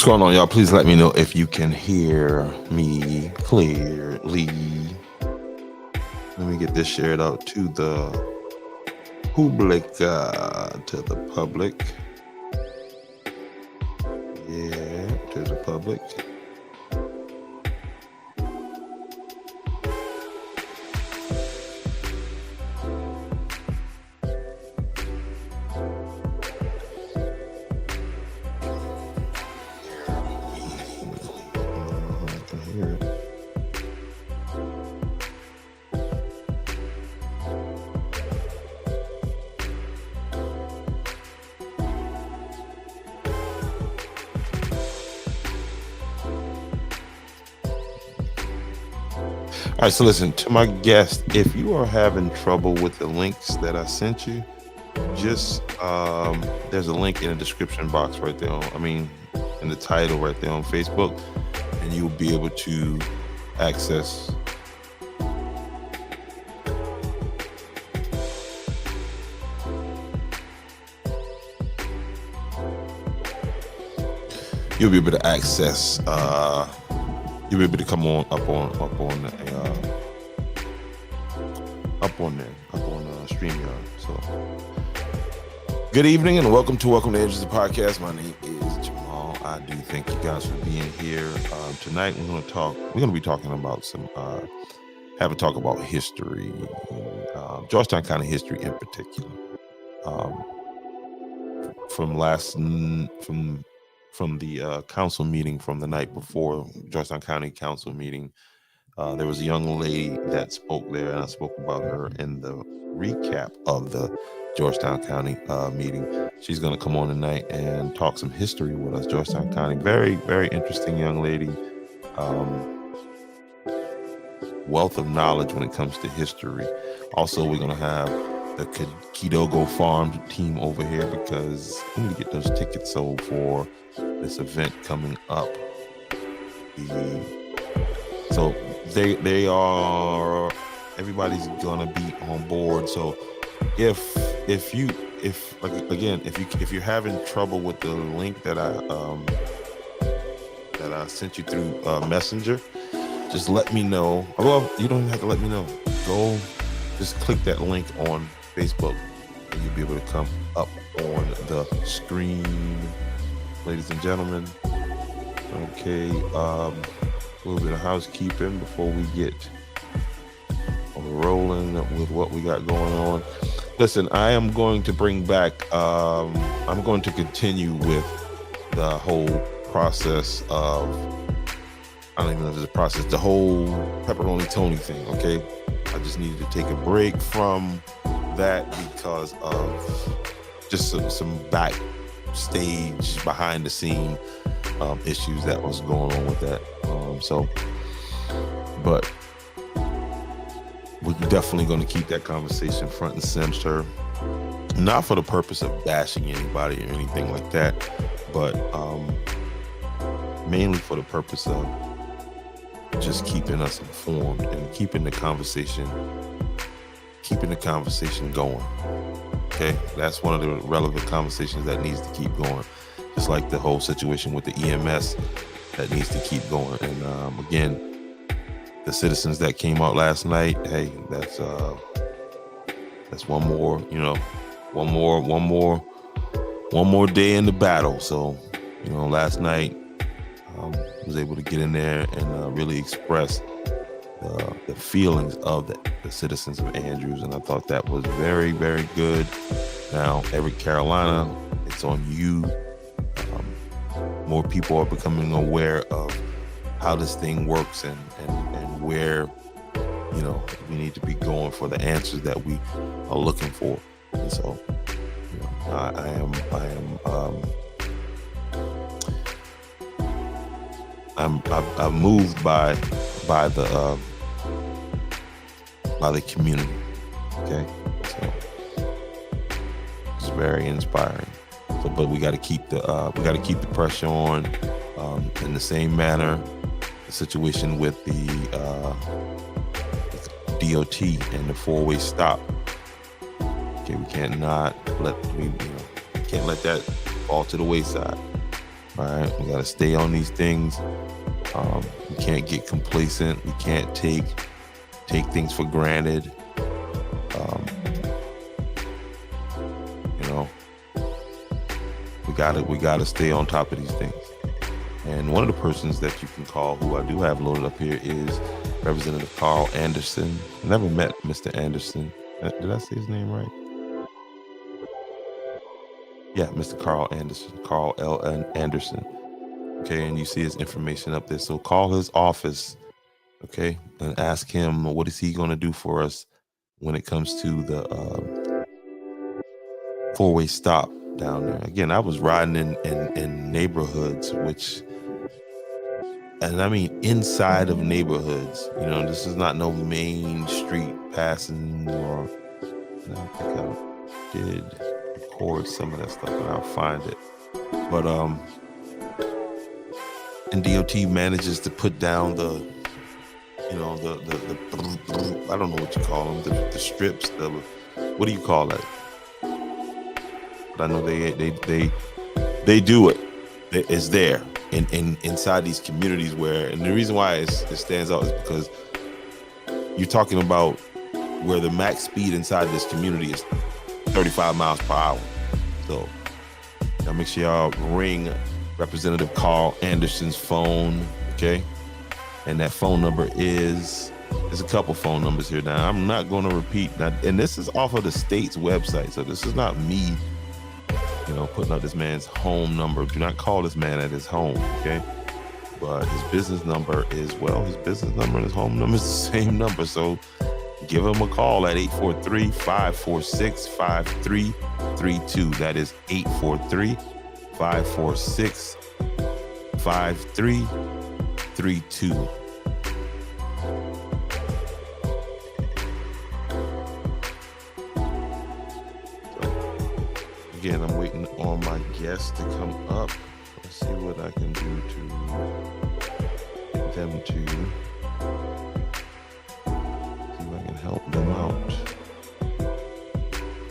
What's going on, y'all? Please let me know if you can hear me clearly. Let me get this shared out to the public. Yeah, to the public. All right, so listen to my guest. If you are having trouble with the links that I sent you, just there's a link in the description box right there. In the title right there on Facebook, and you'll be able to access. You'll be able to access. You'll be able to come on up on StreamYard. So, good evening and welcome to the Edges of the Podcast. My name is Jamal. I do thank you guys for being here. Tonight we're going to be talking about have a talk about history, Georgetown County history in particular. From the council meeting from the night before, Georgetown County council meeting, there was a young lady that spoke there, and I spoke about her in the recap of the Georgetown County meeting. She's going to come on tonight and talk some history with us. Georgetown County, very, very interesting young lady. Wealth of knowledge when it comes to history. Also, we're going to have the Kidogo Farm team over here because we need to get those tickets sold for this event coming up. So they are, everybody's gonna be on board. So if you're having trouble with the link that I sent you through Messenger, just let me know. Well, you don't have to let me know. Go, just click that link on Facebook, and you'll be able to come up on the screen, ladies and gentlemen. Okay, a little bit of housekeeping before we get rolling with what we got going on. Listen, I am going to bring back, I'm going to continue with the whole process of, I don't even know if it's a process, the whole Pepperoni Tony thing, okay? I just needed to take a break from that because of just some backstage, behind the scene issues that was going on with that. But we're definitely going to keep that conversation front and center, not for the purpose of bashing anybody or anything like that, but mainly for the purpose of just keeping us informed and keeping the conversation going. Okay, that's one of the relevant conversations that needs to keep going, just like the whole situation with the EMS that needs to keep going. And again, the citizens that came out last night, hey, that's one more day in the battle. So, last night was able to get in there and really express the feelings of the citizens of Andrews, and I thought that was very, very good. Now, Everett Carolina, it's on you. More people are becoming aware of how this thing works and where we need to be going for the answers that we are looking for. And so I'm moved by the community. Okay, so it's very inspiring. So, but we got to keep the pressure on. In the same manner, the situation with the DOT and the four-way stop. Okay, we can't let that fall to the wayside. All right, we got to stay on these things. We can't get complacent. We can't take things for granted. You know, we gotta stay on top of these things. And one of the persons that you can call, who I do have loaded up here, is Representative Carl Anderson. I never met Mr. Anderson. Did I say his name right? Yeah, Mr. Carl Anderson, Carl L. Anderson. Okay, and you see his information up there. So call his office, okay, and ask him what is he going to do for us when it comes to the four-way stop down there. Again, I was riding in neighborhoods, and I mean inside of neighborhoods. You know, this is not no main street passing, or I think I did record some of that stuff, and I'll find it. But and DOT manages to put down the I don't know what you call them, the strips, what do you call that? But I know they do it. It's there in inside these communities and the reason why it stands out is because you're talking about where the max speed inside this community is 35 miles per hour. So y'all make sure y'all ring Representative Carl Anderson's phone, okay? And that phone number there's a couple phone numbers here now. I'm not going to repeat that. And this is off of the state's website. So this is not me, putting up this man's home number. Do not call this man at his home, okay? But his business number and his home number is the same number. So give him a call at 843-546-5332. That is 843-546-5332. Again, I'm waiting on my guests to come up. Let's see what I can do to get them to see if I can help them out.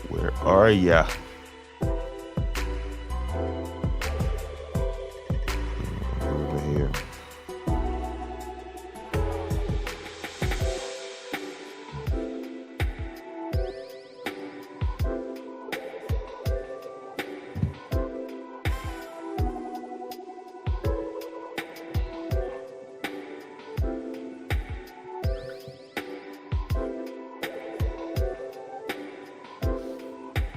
Where are ya? Over here.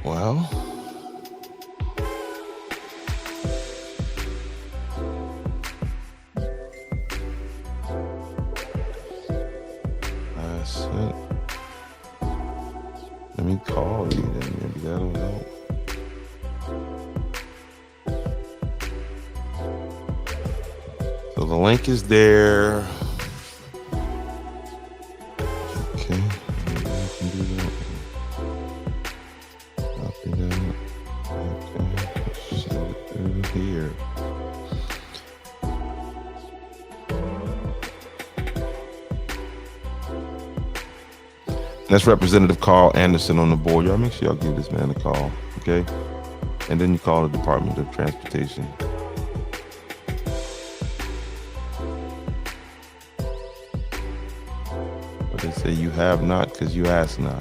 Well, that's it. Let me call you then. Maybe that'll help. So the link is there. Okay, maybe I can do that. Here. That's Representative Carl Anderson on the board. Y'all make sure y'all give this man a call, okay? And then you call the Department of Transportation. But they say you have not because you ask not.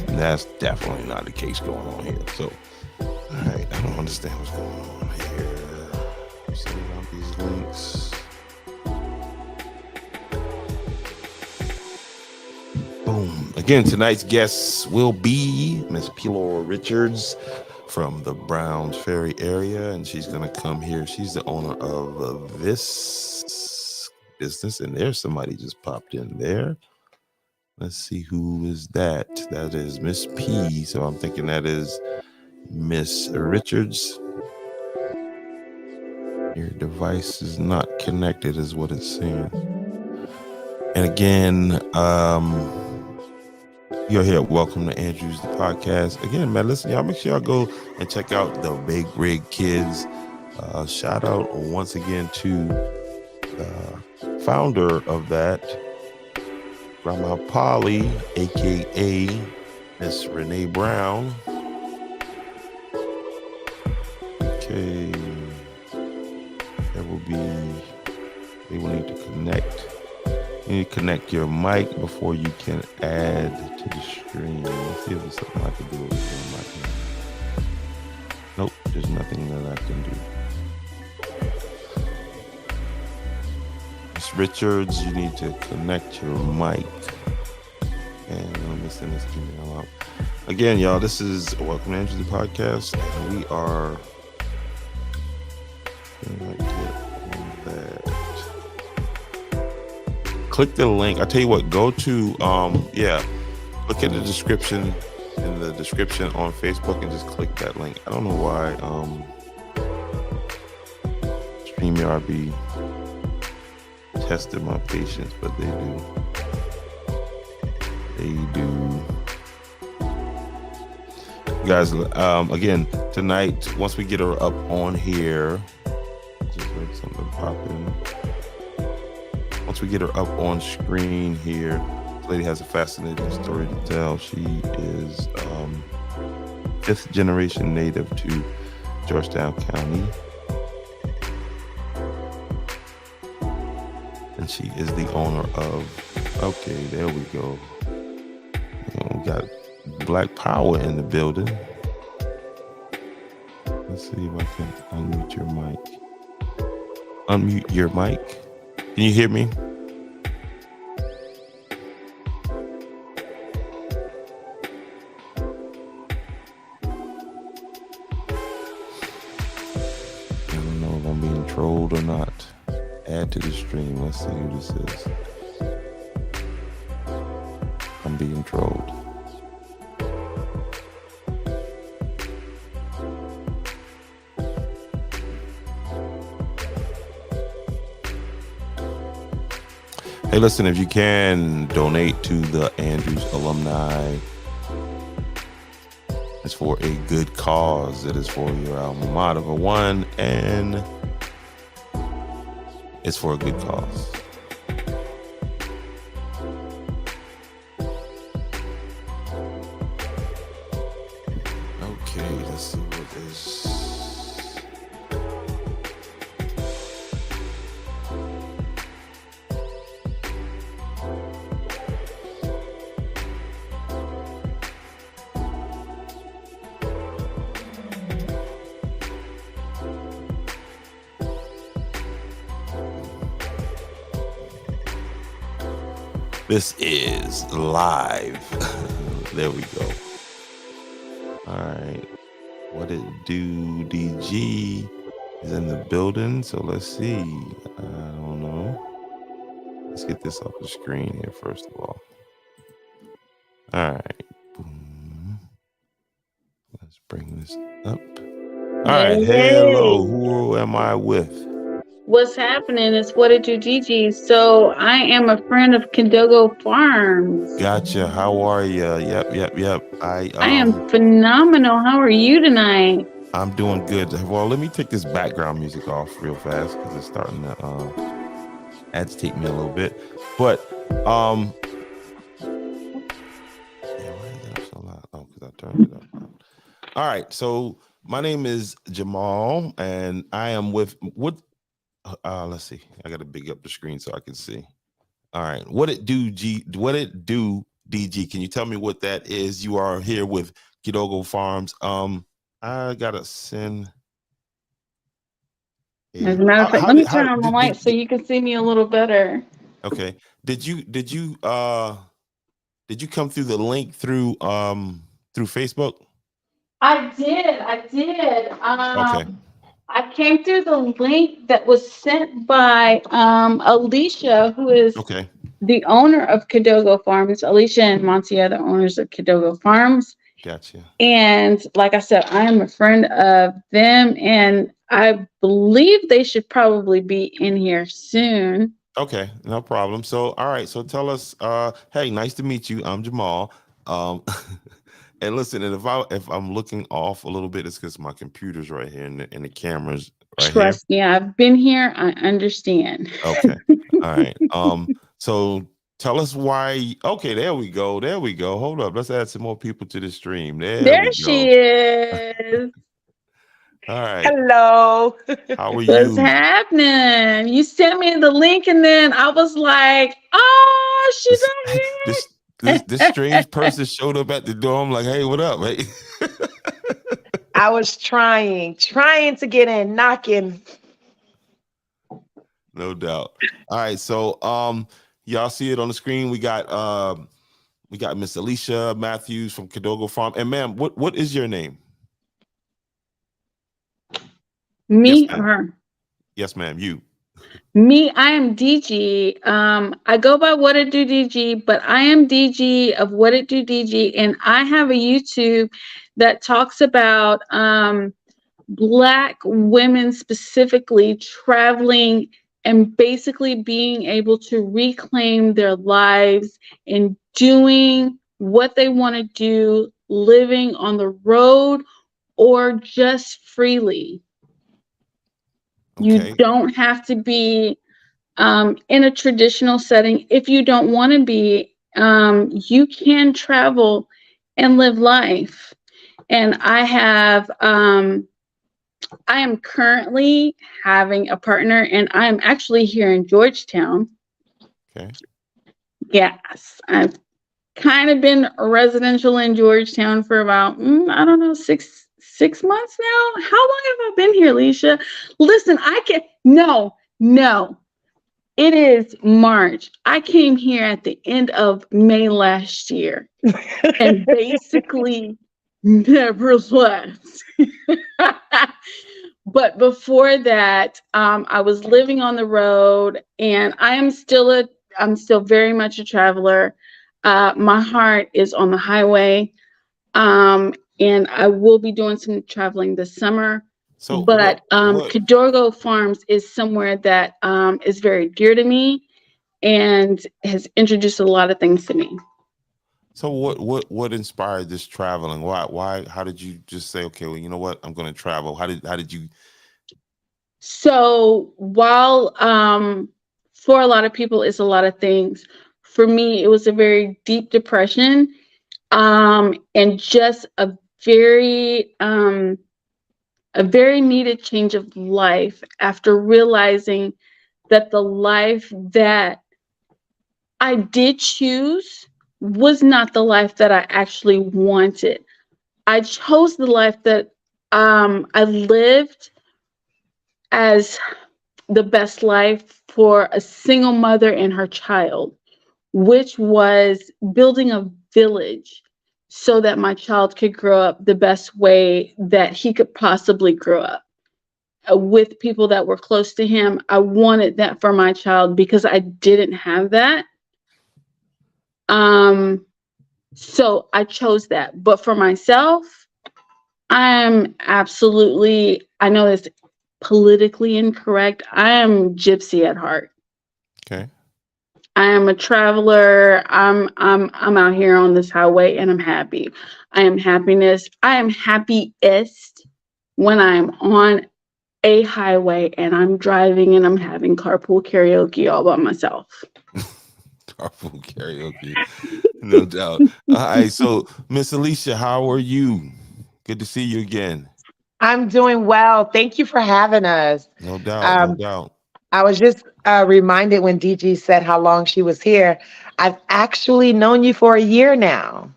That's definitely not the case going on here. So, all right, I don't understand what's going on here. I'm sending out these links. Boom. Again, tonight's guests will be Miss Pelor Richards from the Browns Ferry area, and she's going to come here. She's the owner of this business, and there's somebody just popped in there. Let's see, who is that? That is Miss P. So I'm thinking that is Miss Richards. Your device is not connected is what it's saying. And again, you're here. Welcome to Andrews, the podcast. Again, man, listen, y'all make sure y'all go and check out the Big Rig Kids. Shout out once again to the founder of that, Grandma Polly, aka Miss Renee Brown. Okay. There will be, they will need to connect. You need to connect your mic before you can add to the stream. Let's see if there's something I can do with your mic. Nope, there's nothing that I can do. Miss Richards, you need to connect your mic. And I'm gonna send this email out. Again, y'all, this is Welcome to Andrew the Podcast, and we are gonna get on that. Click the link. I tell you what, go to look at the description in the description on Facebook and just click that link. I don't know why StreamYard be testing my patience, but they do. You guys, again, tonight, once we get her up on here, just make something pop in. Once we get her up on screen here, this lady has a fascinating story to tell. She is fifth generation native to Georgetown County. And she is the owner of, okay, there we go. We got Black Power in the building. Let's see if I can unmute your mic. Unmute your mic. Can you hear me? I don't know if I'm being trolled or not. Add to the stream. Let's see who this is. I'm being trolled. Hey, listen, if you can donate to the Andrews alumni, it's for a good cause. It is for your alma mater, for one, and it's for a good cause. Okay, let's see what this. This is live. There we go. All right. What it do? DG is in the building. So let's see. I don't know. Let's get this off the screen here first of all. All right. Boom. Let's bring this up. All right. Hello. Who am I with? What's happening is What It Do Gigi. So I am a friend of Kidogo Farms. Gotcha. How are you? Yep. I am phenomenal. How are you tonight? I'm doing good. Well, let me take this background music off real fast because it's starting to agitate me a little bit. But yeah, why is that so loud? Oh, because I turned it up. All right. So my name is Jamal, and I am with what? Let's see. I got to big up the screen so I can see. All right. What it do, DG? Can you tell me what that is? You are here with Kidogo Farms. I gotta send. As a matter of fact, let me turn on the light so you can see me a little better. Okay. Did you come through the link through Facebook? I did. Okay. I came through the link that was sent by Alicia, who is the owner of Kidogo Farms. Alicia and Monty are the owners of Kidogo Farms. Gotcha. And like I said, I am a friend of them, and I believe they should probably be in here soon. Okay, no problem. So, all right. So tell us, hey, nice to meet you. I'm Jamal. And listen, and if I'm looking off a little bit, it's because my computer's right here and the camera's right here. Trust me, I've been here. I understand. Okay. All right. So tell us why. Okay, there we go. Hold up. Let's add some more people to the stream. There she is. All right. Hello. How are What's you? happening? You sent me the link, and then I was like, "Oh, she's This not this here." strange person showed up at the door. I'm like, hey, what up, hey? I was trying to get in, knocking. No doubt. All right, so y'all see it on the screen. We got Miss Alicia Matthews from Kidogo Farm. And ma'am, what is your name? Me Yes, or her? Yes, ma'am. You. Me, I am DG. I go by What It Do DG, but I am DG of What It Do DG, and I have a YouTube that talks about Black women specifically traveling and basically being able to reclaim their lives and doing what they want to do, living on the road or just freely. Okay. You don't have to be in a traditional setting. If you don't want to be, you can travel and live life. And I am currently having a partner, and I am actually here in Georgetown. Okay. Yes, I've kind of been residential in Georgetown for about, I don't know, six months now. How long have I been here, Alicia? Listen, no. It is March. I came here at the end of May last year and basically never left. But before that, I was living on the road, and I'm still very much a traveler. My heart is on the highway, and I will be doing some traveling this summer. So, but Kidogo Farms is somewhere that is very dear to me and has introduced a lot of things to me. So what inspired this traveling? Why? How did you just say, okay, well, you know what, I'm going to travel? How did you? So while for a lot of people it's a lot of things, for me it was a very deep depression, and just a very needed change of life after realizing that the life that I did choose was not the life that I actually wanted. I chose the life that I lived as the best life for a single mother and her child, which was building a village so that my child could grow up the best way that he could possibly grow up, with people that were close to him. I wanted that for my child because I didn't have that. So I chose that. But for myself, I'm absolutely, I know it's politically incorrect, I am gypsy at heart. Okay. I am a traveler. I'm out here on this highway and I'm happy. I am happiness. I am happiest when I'm on a highway and I'm driving and I'm having carpool karaoke all by myself. Carpool karaoke, no doubt. All right, so Miss Alicia, how are you? Good to see you again. I'm doing well. Thank you for having us. No doubt, no doubt. I was just reminded when DG said how long she was here. I've actually known you for a year now.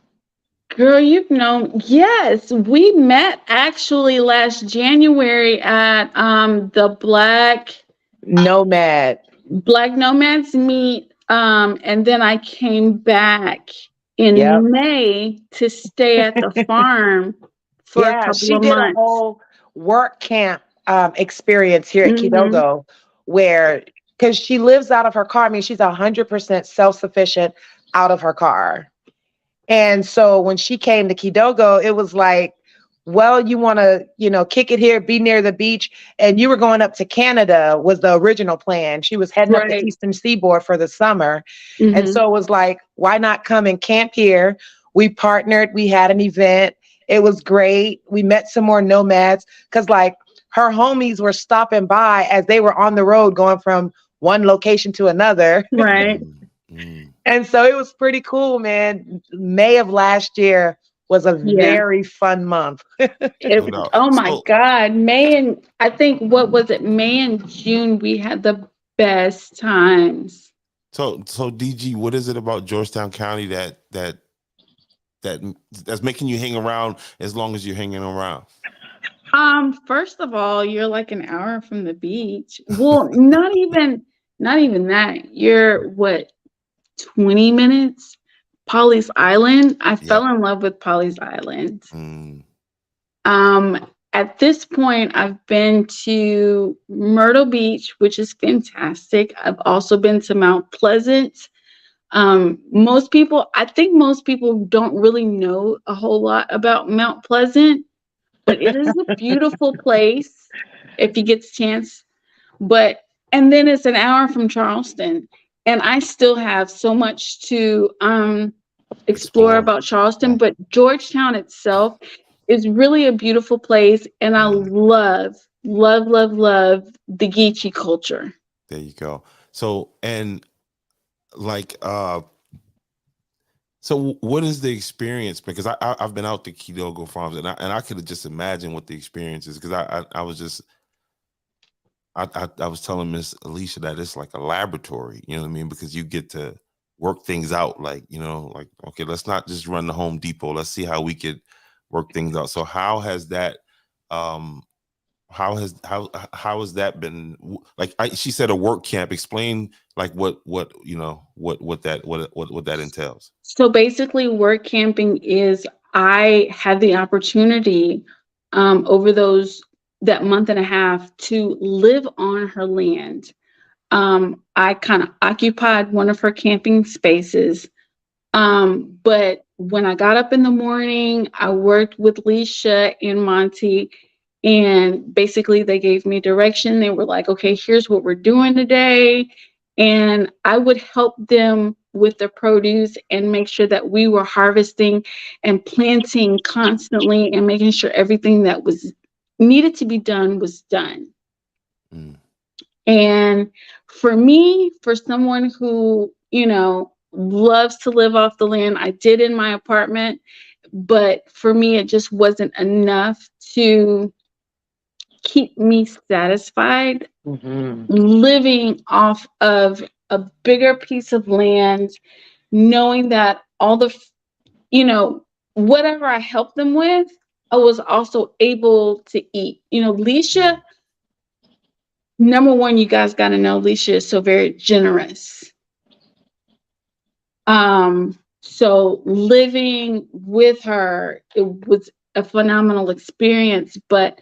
Girl, you've known, yes, we met actually last January at the Black Nomads meet. And then I came back in May to stay at the farm for a couple she of did months. A whole work camp experience here at Kidogo, where, because she lives out of her car. I mean, she's 100% self-sufficient out of her car. And so when she came to Kidogo, it was like, well, you want to, kick it here, be near the beach. And you were going up to Canada was the original plan. She was heading up the Eastern Seaboard for the summer. And so it was like, why not come and camp here? We partnered. We had an event. It was great. We met some more nomads because like her homies were stopping by as they were on the road going from one location to another. Right. And so it was pretty cool, man. May of last year was a Yeah. very fun month. It, doubt. oh my So, God. May and I think what was it? May and June we had the best times. so DG, what is it about Georgetown County that's making you hang around as long as you're hanging around? First of all, you're like an hour from the beach. Well, not even that. You're what, 20 minutes? Polly's Island. I fell in love with Polly's Island. Mm, At this point, I've been to Myrtle Beach, which is fantastic. I've also been to Mount Pleasant. I think most people don't really know a whole lot about Mount Pleasant, but it is a beautiful place if you get the chance. And then it's an hour from Charleston, and I still have so much to explore about Charleston, but Georgetown itself is really a beautiful place, and I love the Geechee culture. there you go. So, and like, so what is the experience? Because I've been out to Kidogo Farms, and I could have just imagined what the experience is, because I was just I was telling Miss Alicia that it's like a laboratory, you know what I mean? Because you get to work things out, like, you know, like, okay, let's not just run the Home Depot. Let's see how we could work things out. So how has that, how has that been? Like, she said a work camp. Explain like what you know what that entails. So basically, work camping is, I had the opportunity over that month and a half to live on her land. I kind of occupied one of her camping spaces. But when I got up in the morning, I worked with Leisha and Monty, and basically they gave me direction. They were like, okay, here's what we're doing today. And I would help them with the produce and make sure that we were harvesting and planting constantly and making sure everything that was needed to be done was done. Mm. And for me, for someone who, you know, loves to live off the land, I did in my apartment, but for me, it just wasn't enough to keep me satisfied. Living off of a bigger piece of land, knowing that all the, you know, whatever I helped them with, I was also able to eat. You know, Leisha, number one, you guys got to know Leisha is so very generous. So living with her, it was a phenomenal experience, but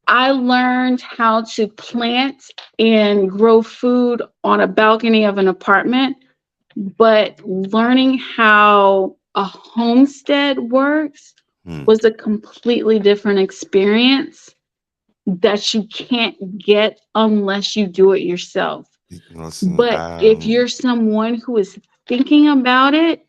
I learned how to plant and grow food on a balcony of an apartment, but learning how a homestead works was a completely different experience that you can't get unless you do it yourself. Listen, but if you're someone who is thinking about it,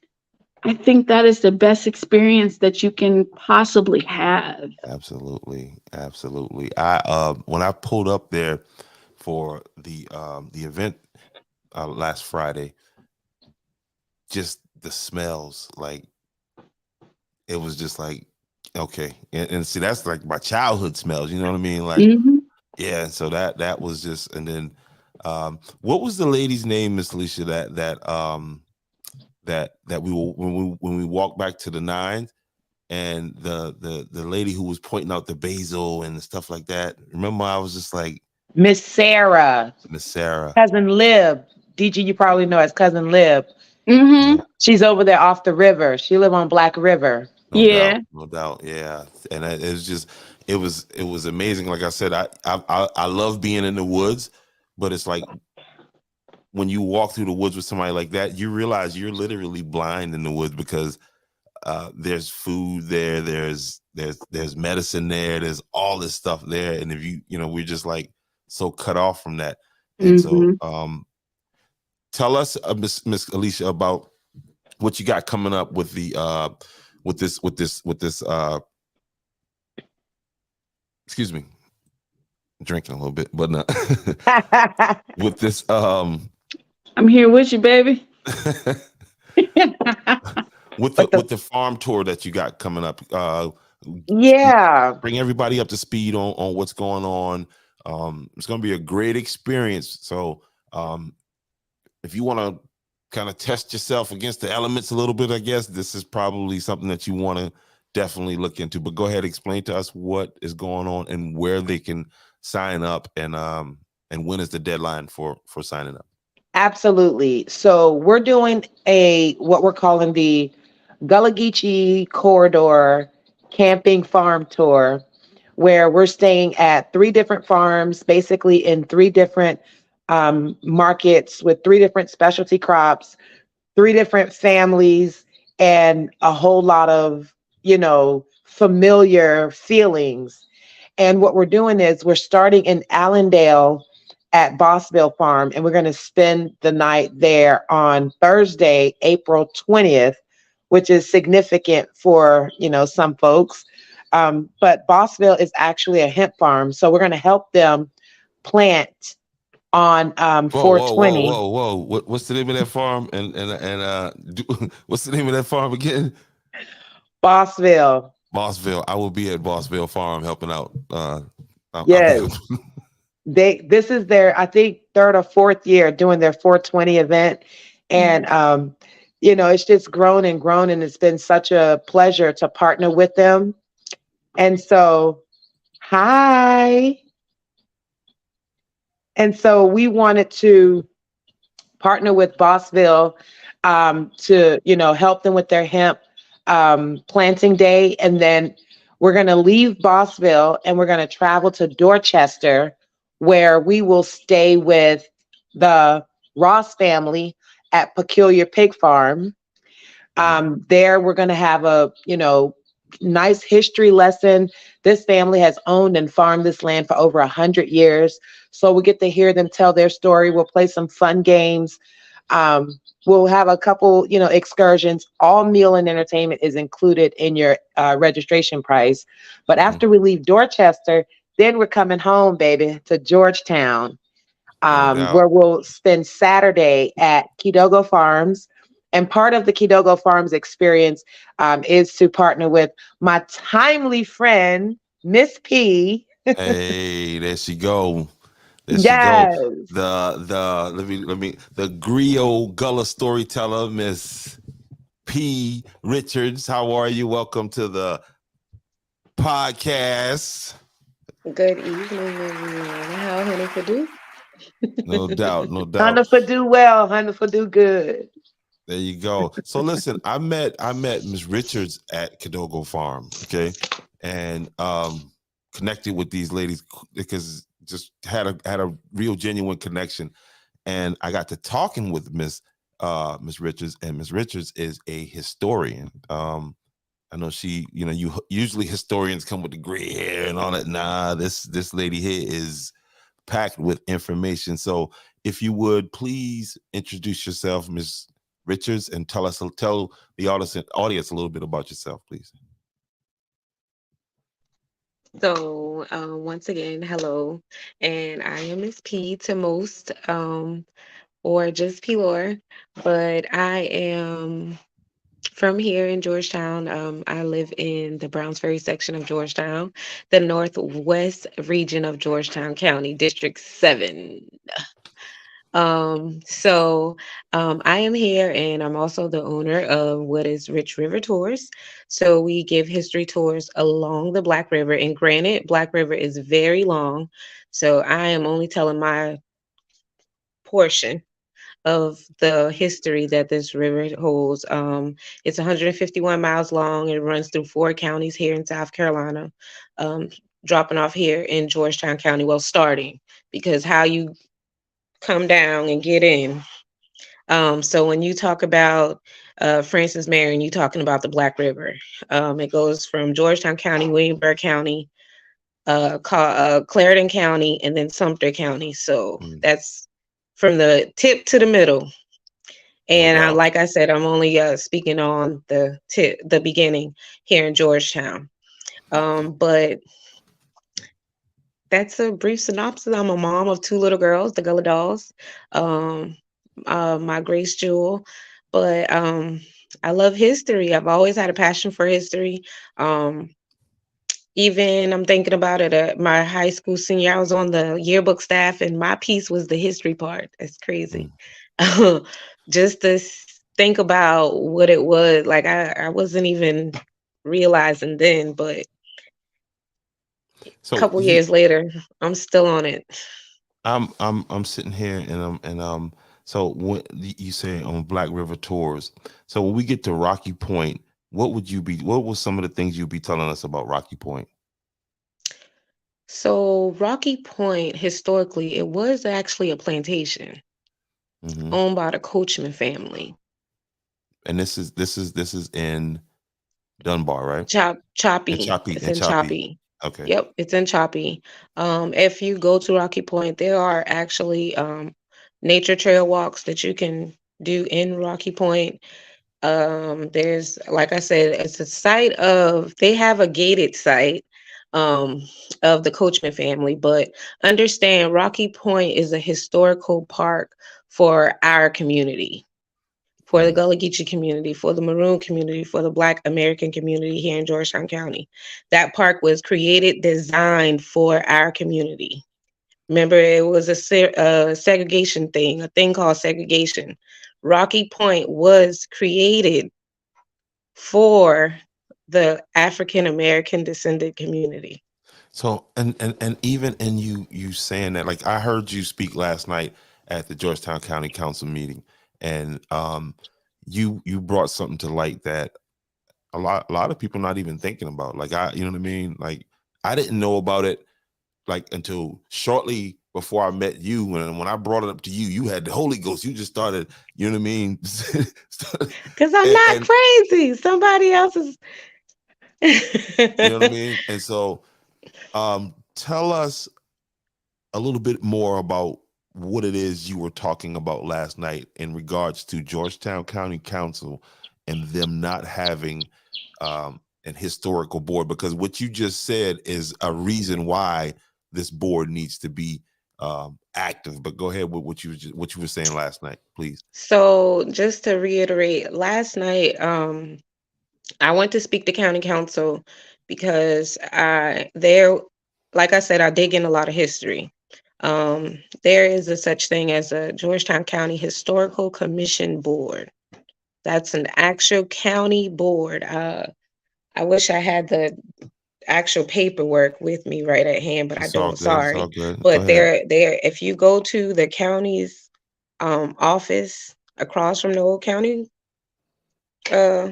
I think that is the best experience that you can possibly have. Absolutely. I when I pulled up there for the event last Friday, just the smells, like, it was just like, okay, and see, that's like my childhood smells, you know what I mean? Like, yeah. So that was just, and then what was the lady's name, Miss Alicia, that we were when we walked back to the Nines, and the lady who was pointing out the basil and stuff like that? Remember, I was just like, Miss Sarah, cousin Lib. DG, you probably know as cousin Lib. She's over there off the river. She live on Black River. No doubt. Yeah. And it was amazing. Like I said, I love being in the woods, but it's like, when you walk through the woods with somebody like that, you realize you're literally blind in the woods, because there's food there, there's medicine there, there's all this stuff there, and if you know, we're just like so cut off from that. And so tell us, Miss Alicia, about what you got coming up with the with this excuse me, I'm drinking a little bit, but no. With this I'm here with you, baby. with But the farm tour that you got coming up, yeah, bring everybody up to speed on what's going on. It's going to be a great experience. So if you want to kind of test yourself against the elements a little bit, I guess this is probably something that you want to definitely look into. But go ahead, explain to us what is going on and where they can sign up, and when is the deadline for signing up. absolutely. So we're doing what we're calling the Gullah Geechee Corridor Camping Farm Tour, where we're staying at 3 different farms, basically in 3 different markets with 3 different specialty crops, 3 different families, and a whole lot of, familiar feelings. And what we're doing is we're starting in Allendale at Bossville Farm, and we're going to spend the night there on Thursday, April 20th, which is significant for, some folks. But Bossville is actually a hemp farm. So we're going to help them plant on Whoa, whoa, whoa, 420. whoa, whoa! What's the name of that farm? What's the name of that farm again? Bossville. Bossville. I will be at Bossville Farm helping out. I'll be. Yes. This is their, I think, 3rd or 4th year doing their 420 event. And it's just grown and grown, and it's been such a pleasure to partner with them. And so, hi. And so we wanted to partner with Bossville to, help them with their hemp planting day. And then we're going to leave Bossville and we're going to travel to Dorchester, where we will stay with the Ross family at Peculiar Pig Farm. There we're going to have a, nice history lesson. This family has owned and farmed this land for over 100 years. So we get to hear them tell their story. We'll play some fun games. We'll have a couple, excursions. All meal and entertainment is included in your registration price. But after we leave Dorchester, then we're coming home, baby, to Georgetown, where we'll spend Saturday at Kidogo Farms. And part of the Kidogo Farms experience is to partner with my timely friend, Miss P. Hey, there she go. There she Yes. go. The griot Gullah storyteller, Miss P. Richards. How are you? Welcome to the podcast. Good evening, everyone. How Honeyford do? No doubt, no doubt. Honeyford do well. Honeyford do good. There you go. So listen, I met Ms. Richards at Kidogo Farm, okay, and connected with these ladies because just had a real genuine connection, and I got to talking with Miss Richards, and Ms. Richards is a historian. I know she, you usually historians come with the gray hair and all that. Nah, this lady here is packed with information. So if you would please introduce yourself, Ms. Richards, and tell the audience a little bit about yourself, please. So, once again, hello, and I am Miss P to most, or just P Lore, but I am from here in Georgetown. I live in the Browns Ferry section of Georgetown, the northwest region of Georgetown County, District 7. I am here, and I'm also the owner of what is Rich River Tours. So we give history tours along the Black River, and granted, Black River is very long, so I am only telling my portion of the history that this river holds. It's 151 miles long. It runs through 4 counties here in South Carolina, dropping off here in Georgetown County. Well, starting, because how you come down and get in. So when you talk about Francis Marion, you're talking about the Black River. It goes from Georgetown County, Williamsburg County, Clarendon County, and then Sumter County. So that's from the tip to the middle. And like I said, I'm only speaking on the beginning here in Georgetown. But that's a brief synopsis. I'm a mom of 2 little girls, the Gullah Dolls, my Grace Jewel. But I love history. I've always had a passion for history. Um, Even I'm thinking about it at my high school senior, I was on the yearbook staff and my piece was the history part. That's crazy. Mm. Just to think about what it was like, I wasn't even realizing then, but a So couple years later, I'm still on it. I'm sitting here and so when you say on Black River Tours, so when we get to Rocky Point, what was some of the things you'd be telling us about Rocky Point? So Rocky Point, historically, it was actually a plantation Hmm. owned by the Coachman family. And this is in Dunbar, right? And Choppy. Choppy It's and in Choppy. Choppy. Okay. Yep, it's in Choppy. If you go to Rocky Point, there are actually nature trail walks that you can do in Rocky Point. There's, like I said, it's a site of, they have a gated site um, of the Coachman family, but understand Rocky Point is a historical park for our community, for the Mm. Gullah Geechee community, for the Maroon community, for the Black American community here in Georgetown County. That park was created, designed for our community. Remember, it was a segregation thing, a thing called segregation. Rocky Point was created for the African American descendant community. So and even in you saying that, like I heard you speak last night at the Georgetown County Council meeting, and you brought something to light that a lot of people not even thinking about. Like you know what I mean? Like I didn't know about it like until shortly before I met you. And when I brought it up to you, you had the Holy Ghost. You just started, you know what I mean? Because I'm not and crazy. Somebody else is. you know what I mean? And so tell us a little bit more about what it is you were talking about last night in regards to Georgetown County Council and them not having an historical board, because what you just said is a reason why this board needs to be active. But go ahead with what you were saying last night, please. So just to reiterate, last night I went to speak to county council because like I said, I dig in a lot of history. There is a such thing as a Georgetown County Historical Commission Board. That's an actual county board. I wish I had the actual paperwork with me right at hand, but I It's all don't. good. It's all Sorry, good. Go but ahead. if you go to the county's office across from the old county, uh,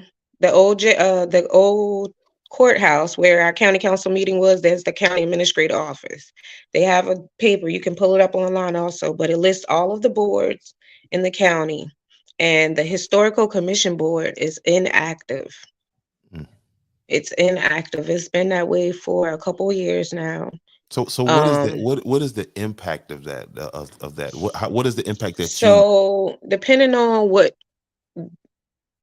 the old courthouse where our county council meeting was, there's the county administrator office. They have a paper, you can pull it up online also, but it lists all of the boards in the county. And the historical commission board is inactive. Mm. It's inactive. It's been that way for a couple years now. So what is the Um, what is the impact of that of that? What is the impact that you? so depending on what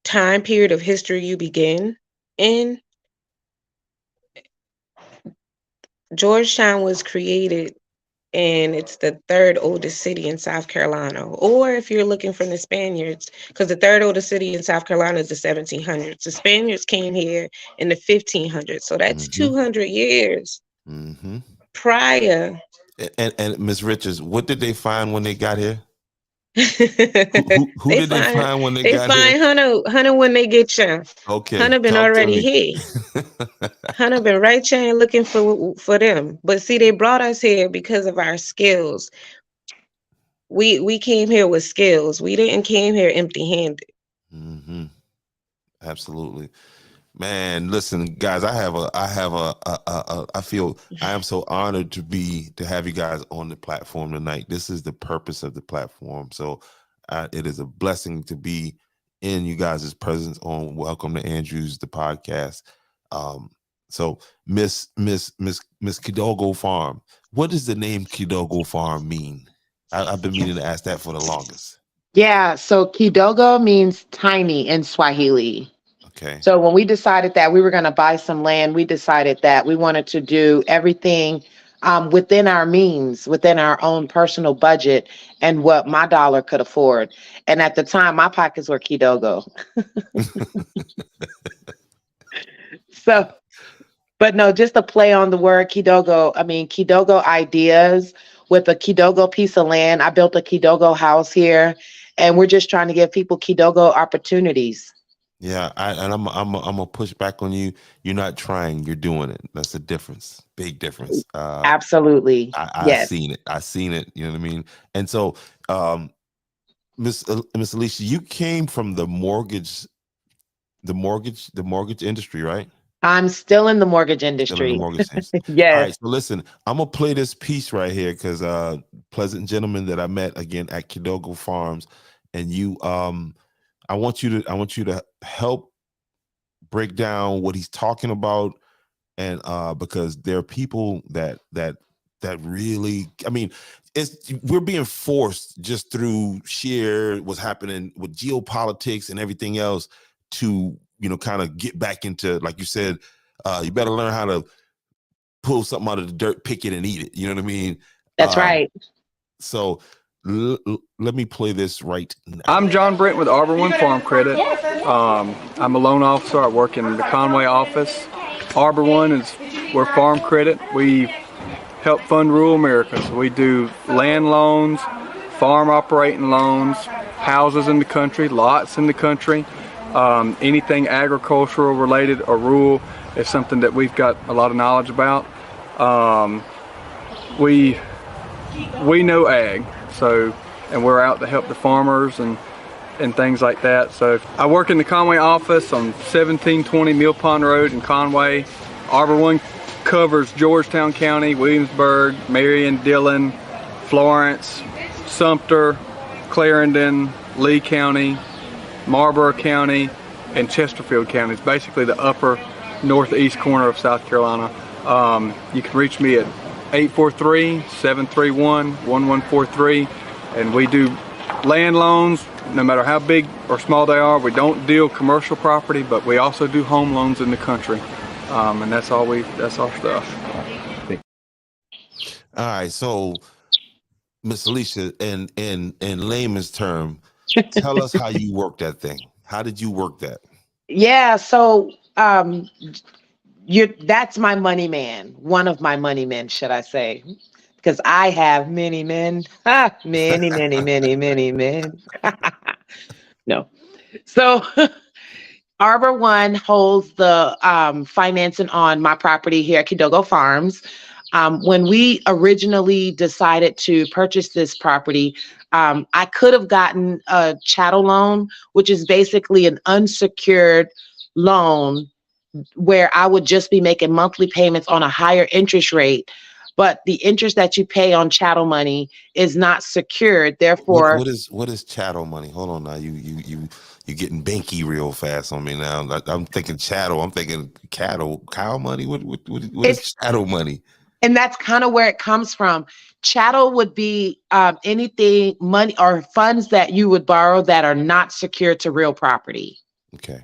time period of history you begin in, Georgetown was created and it's the third oldest city in South Carolina. Or if you're looking from the Spaniards, because the third oldest city in South Carolina is the 1700s. The Spaniards came here in the 1500s. So that's Mm-hmm, 200 years mm-hmm. prior. And Ms. Richards, what did they find when they got here? Who they did they find find when they they got here? find Hunter when they get you. Okay, Hunter been talk to already me. here. Hunter been right there looking for them. But see, they brought us here because of our skills. We came here with skills. We didn't came here empty-handed. Mm-hmm. Absolutely. Man, listen, guys, I feel I am so honored to have you guys on the platform tonight. This is the purpose of the platform. So it is a blessing to be in you guys' presence on Welcome to Andrews, the podcast. So Miss Kidogo Farm, what does the name Kidogo Farm mean? I've been meaning to ask that for the longest. Yeah, so Kidogo means tiny in Swahili. Okay. So when we decided that we were going to buy some land, we decided that we wanted to do everything within our means, within our own personal budget and what my dollar could afford. And at the time, my pockets were Kidogo. So, but no, just to play on the word Kidogo, I mean, Kidogo ideas with a Kidogo piece of land. I built a Kidogo house here, and we're just trying to give people Kidogo opportunities. Yeah, I'm gonna push back on you. You're not trying, you're doing it. That's the difference. Big difference. Absolutely. I Yes. seen it. I seen it. You know what I mean? And so, Miss Alicia, you came from the mortgage industry, right? I'm still in the mortgage Still in the industry. mortgage industry. All Yes. right. So listen, I'm gonna play this piece right here because pleasant gentleman that I met again at Kidogo Farms, and you I want you to help break down what he's talking about, and because there are people that really, I mean, we're being forced just through sheer what's happening with geopolitics and everything else to, you know, kind of get back into, like you said, you better learn how to pull something out of the dirt, pick it and eat it. You know what I mean? That's right. So let me play this right now. I'm John Brent with Arbor One Farm Credit. I'm a loan officer. I work in the Conway office. Arbor One we're farm credit. We help fund rural America. So we do land loans, farm operating loans, houses in the country, lots in the country. Anything agricultural related or rural is something that we've got a lot of knowledge about. We know ag, and we're out to help the farmers and things like that. So I work in the Conway office on 1720 Mill Pond Road in Conway. Arbor One covers Georgetown County, Williamsburg, Marion, Dillon, Florence, Sumter, Clarendon, Lee County, Marlborough County, and Chesterfield County. It's basically the upper northeast corner of South Carolina. You can reach me at 843-731-1143, and we do land loans, no matter how big or small they are. We don't deal commercial property, but we also do home loans in the country, and that's our stuff. All right, so Miss Alicia, in layman's term, tell us how you work that thing. How did you work that? Yeah, so that's my money man, one of my money men, should I say, because I have many men, many men. No. So Arbor One holds the financing on my property here at Kidogo Farms. When we originally decided to purchase this property, I could have gotten a chattel loan, which is basically an unsecured loan where I would just be making monthly payments on a higher interest rate. But the interest that you pay on chattel money is not secured. Therefore, what is chattel money? Hold on now, you getting banky real fast on me now. I'm thinking chattel. I'm thinking cattle, cow money. What is chattel money? And that's kind of where it comes from. Chattel would be anything, money or funds that you would borrow that are not secured to real property. Okay.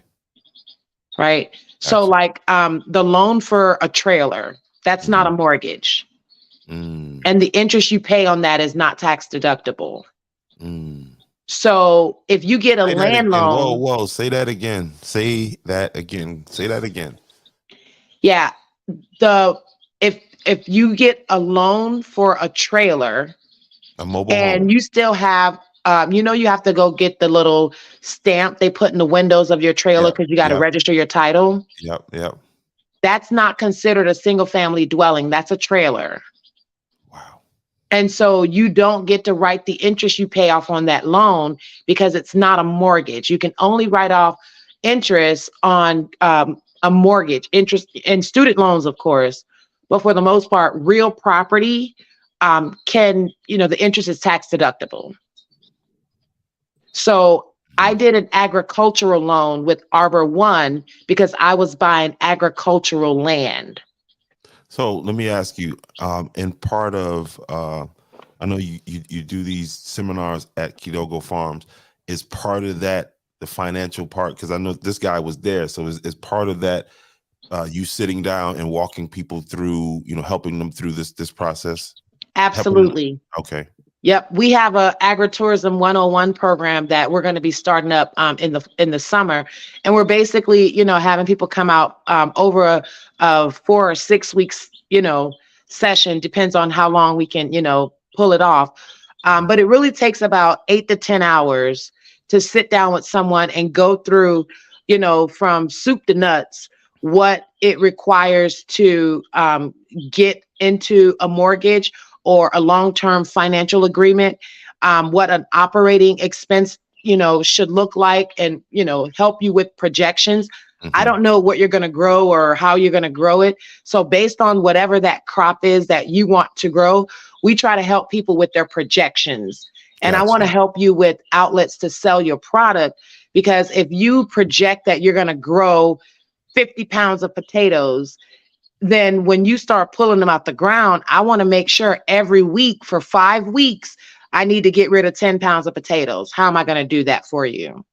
Right. Gotcha. So like the loan for a trailer, that's not a mortgage. And the interest you pay on that is not tax deductible. So if you get a land loan. Whoa, say that again. Say that again. Yeah. If you get a loan for a trailer, a mobile and home, you still have, you have to go get the little stamp they put in the windows of your trailer because you got to register your title. Yep. That's not considered a single family dwelling. That's a trailer. Wow. And so you don't get to write the interest you pay off on that loan because it's not a mortgage. You can only write off interest on a mortgage, interest and student loans, of course. But for the most part, real property the interest is tax deductible. So I did an agricultural loan with Arbor One because I was buying agricultural land. So let me ask you, in part of, I know you do these seminars at Kidogo Farms. Is part of that the financial part? Because I know this guy was there. So is part of that you sitting down and walking people through, helping them through this process? Absolutely. Okay. Yep, we have a agritourism 101 program that we're going to be starting up in the summer, and we're basically having people come out over a 4 or 6 weeks session, depends on how long we can pull it off, but it really takes about 8 to 10 hours to sit down with someone and go through from soup to nuts what it requires to get into a mortgage or a long-term financial agreement, what an operating expense, should look like, and, help you with projections. I don't know what you're going to grow or how you're going to grow it. So based on whatever that crop is that you want to grow, we try to help people with their projections. And I want to help you with outlets to sell your product, because if you project that you're going to grow 50 pounds of potatoes, then when you start pulling them out the ground, I want to make sure every week for 5 weeks, I need to get rid of 10 pounds of potatoes. How am I going to do that for you?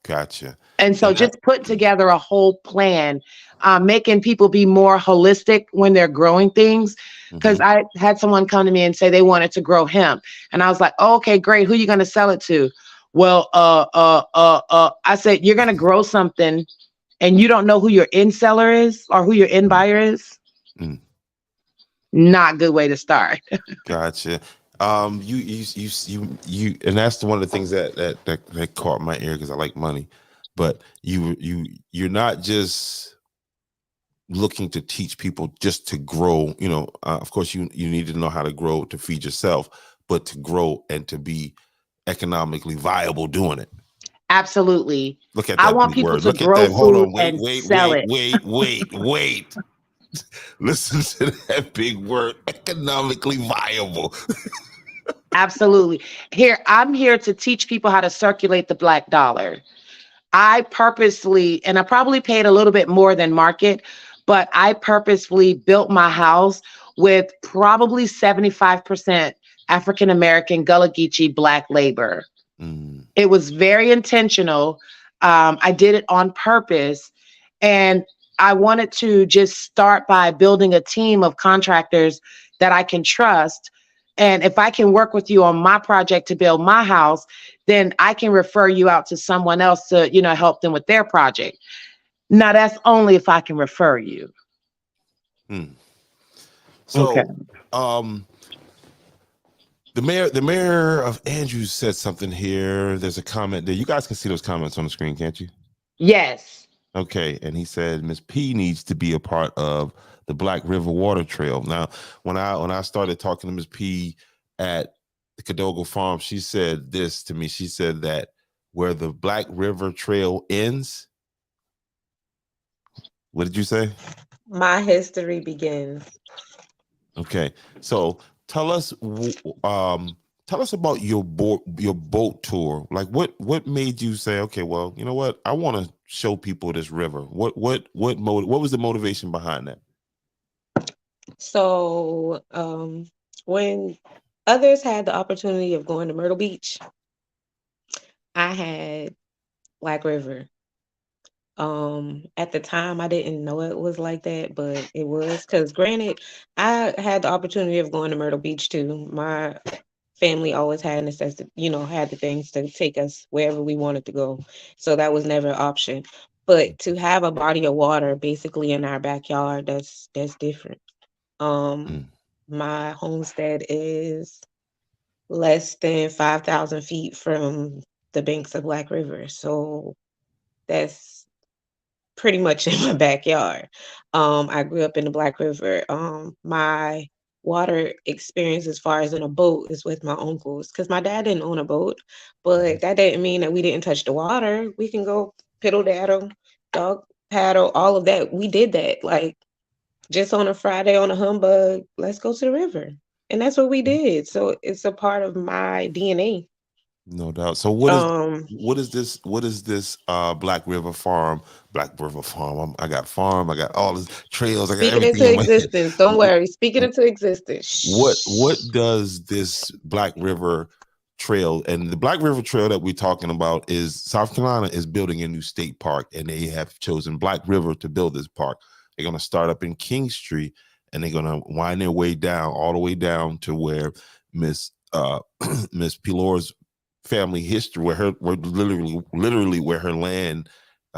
Gotcha. And so just put together a whole plan, making people be more holistic when they're growing things. Because I had someone come to me and say they wanted to grow hemp. And I was like, oh, okay, great. Who are you going to sell it to? Well, I said, you're going to grow something and you don't know who your end seller is or who your end buyer is. Not a good way to start. Gotcha. You, and that's one of the things that caught my ear, because I like money, but you're not just looking to teach people just to grow. Of course you need to know how to grow to feed yourself, but to grow and to be economically viable doing it. Absolutely. Look at that. I want big people word. to Look grow at that. Hold on. food and sell it. Wait. Listen to that big word, economically viable. Absolutely. I'm here to teach people how to circulate the Black dollar. I purposely, and I probably paid a little bit more than market, but I purposefully built my house with probably 75% African American Gullah Geechee Black labor. It was very intentional. I did it on purpose. And I wanted to just start by building a team of contractors that I can trust. And if I can work with you on my project to build my house, then I can refer you out to someone else to, help them with their project. Now, that's only if I can refer you. So, okay. The mayor of Andrews said something here. There's a comment there. You guys can see those comments on the screen, can't you? Yes. Okay. And he said Ms. P needs to be a part of the Black River Water Trail. Now, when I started talking to Ms. P at the Cadogo Farm, she said this to me. She said that where the Black River Trail ends. What did you say? My history begins. Okay. So tell us about your boat tour. Like what made you say, okay, well, you know what? I want to show people this river. What was the motivation behind that? So when others had the opportunity of going to Myrtle Beach, I had Black River. At the time, I didn't know it was like that, but it was, because granted, I had the opportunity of going to Myrtle Beach too. My family always had necessity, had the things to take us wherever we wanted to go. So that was never an option. But to have a body of water basically in our backyard, that's different. My homestead is less than 5,000 feet from the banks of Black River. So that's pretty much in my backyard. I grew up in the Black River. My water experience as far as in a boat is with my uncles, because my dad didn't own a boat, but that didn't mean that we didn't touch the water. We can go piddle daddle, dog paddle, all of that. We did that, like, just on a Friday on a humbug, let's go to the river. And that's what we did. So it's a part of my DNA. No doubt. So what is this Black River Farm? I got farm, I got all this trails, I got Speaking everything into existence. Don't worry. Speaking into existence. What does this Black River Trail, and the Black River Trail that we're talking about is South Carolina is building a new state park, and they have chosen Black River to build this park. They're gonna start up in Kingstree, and they're gonna wind their way down, all the way down to where Miss Miss Pilor's family history, where literally where her land,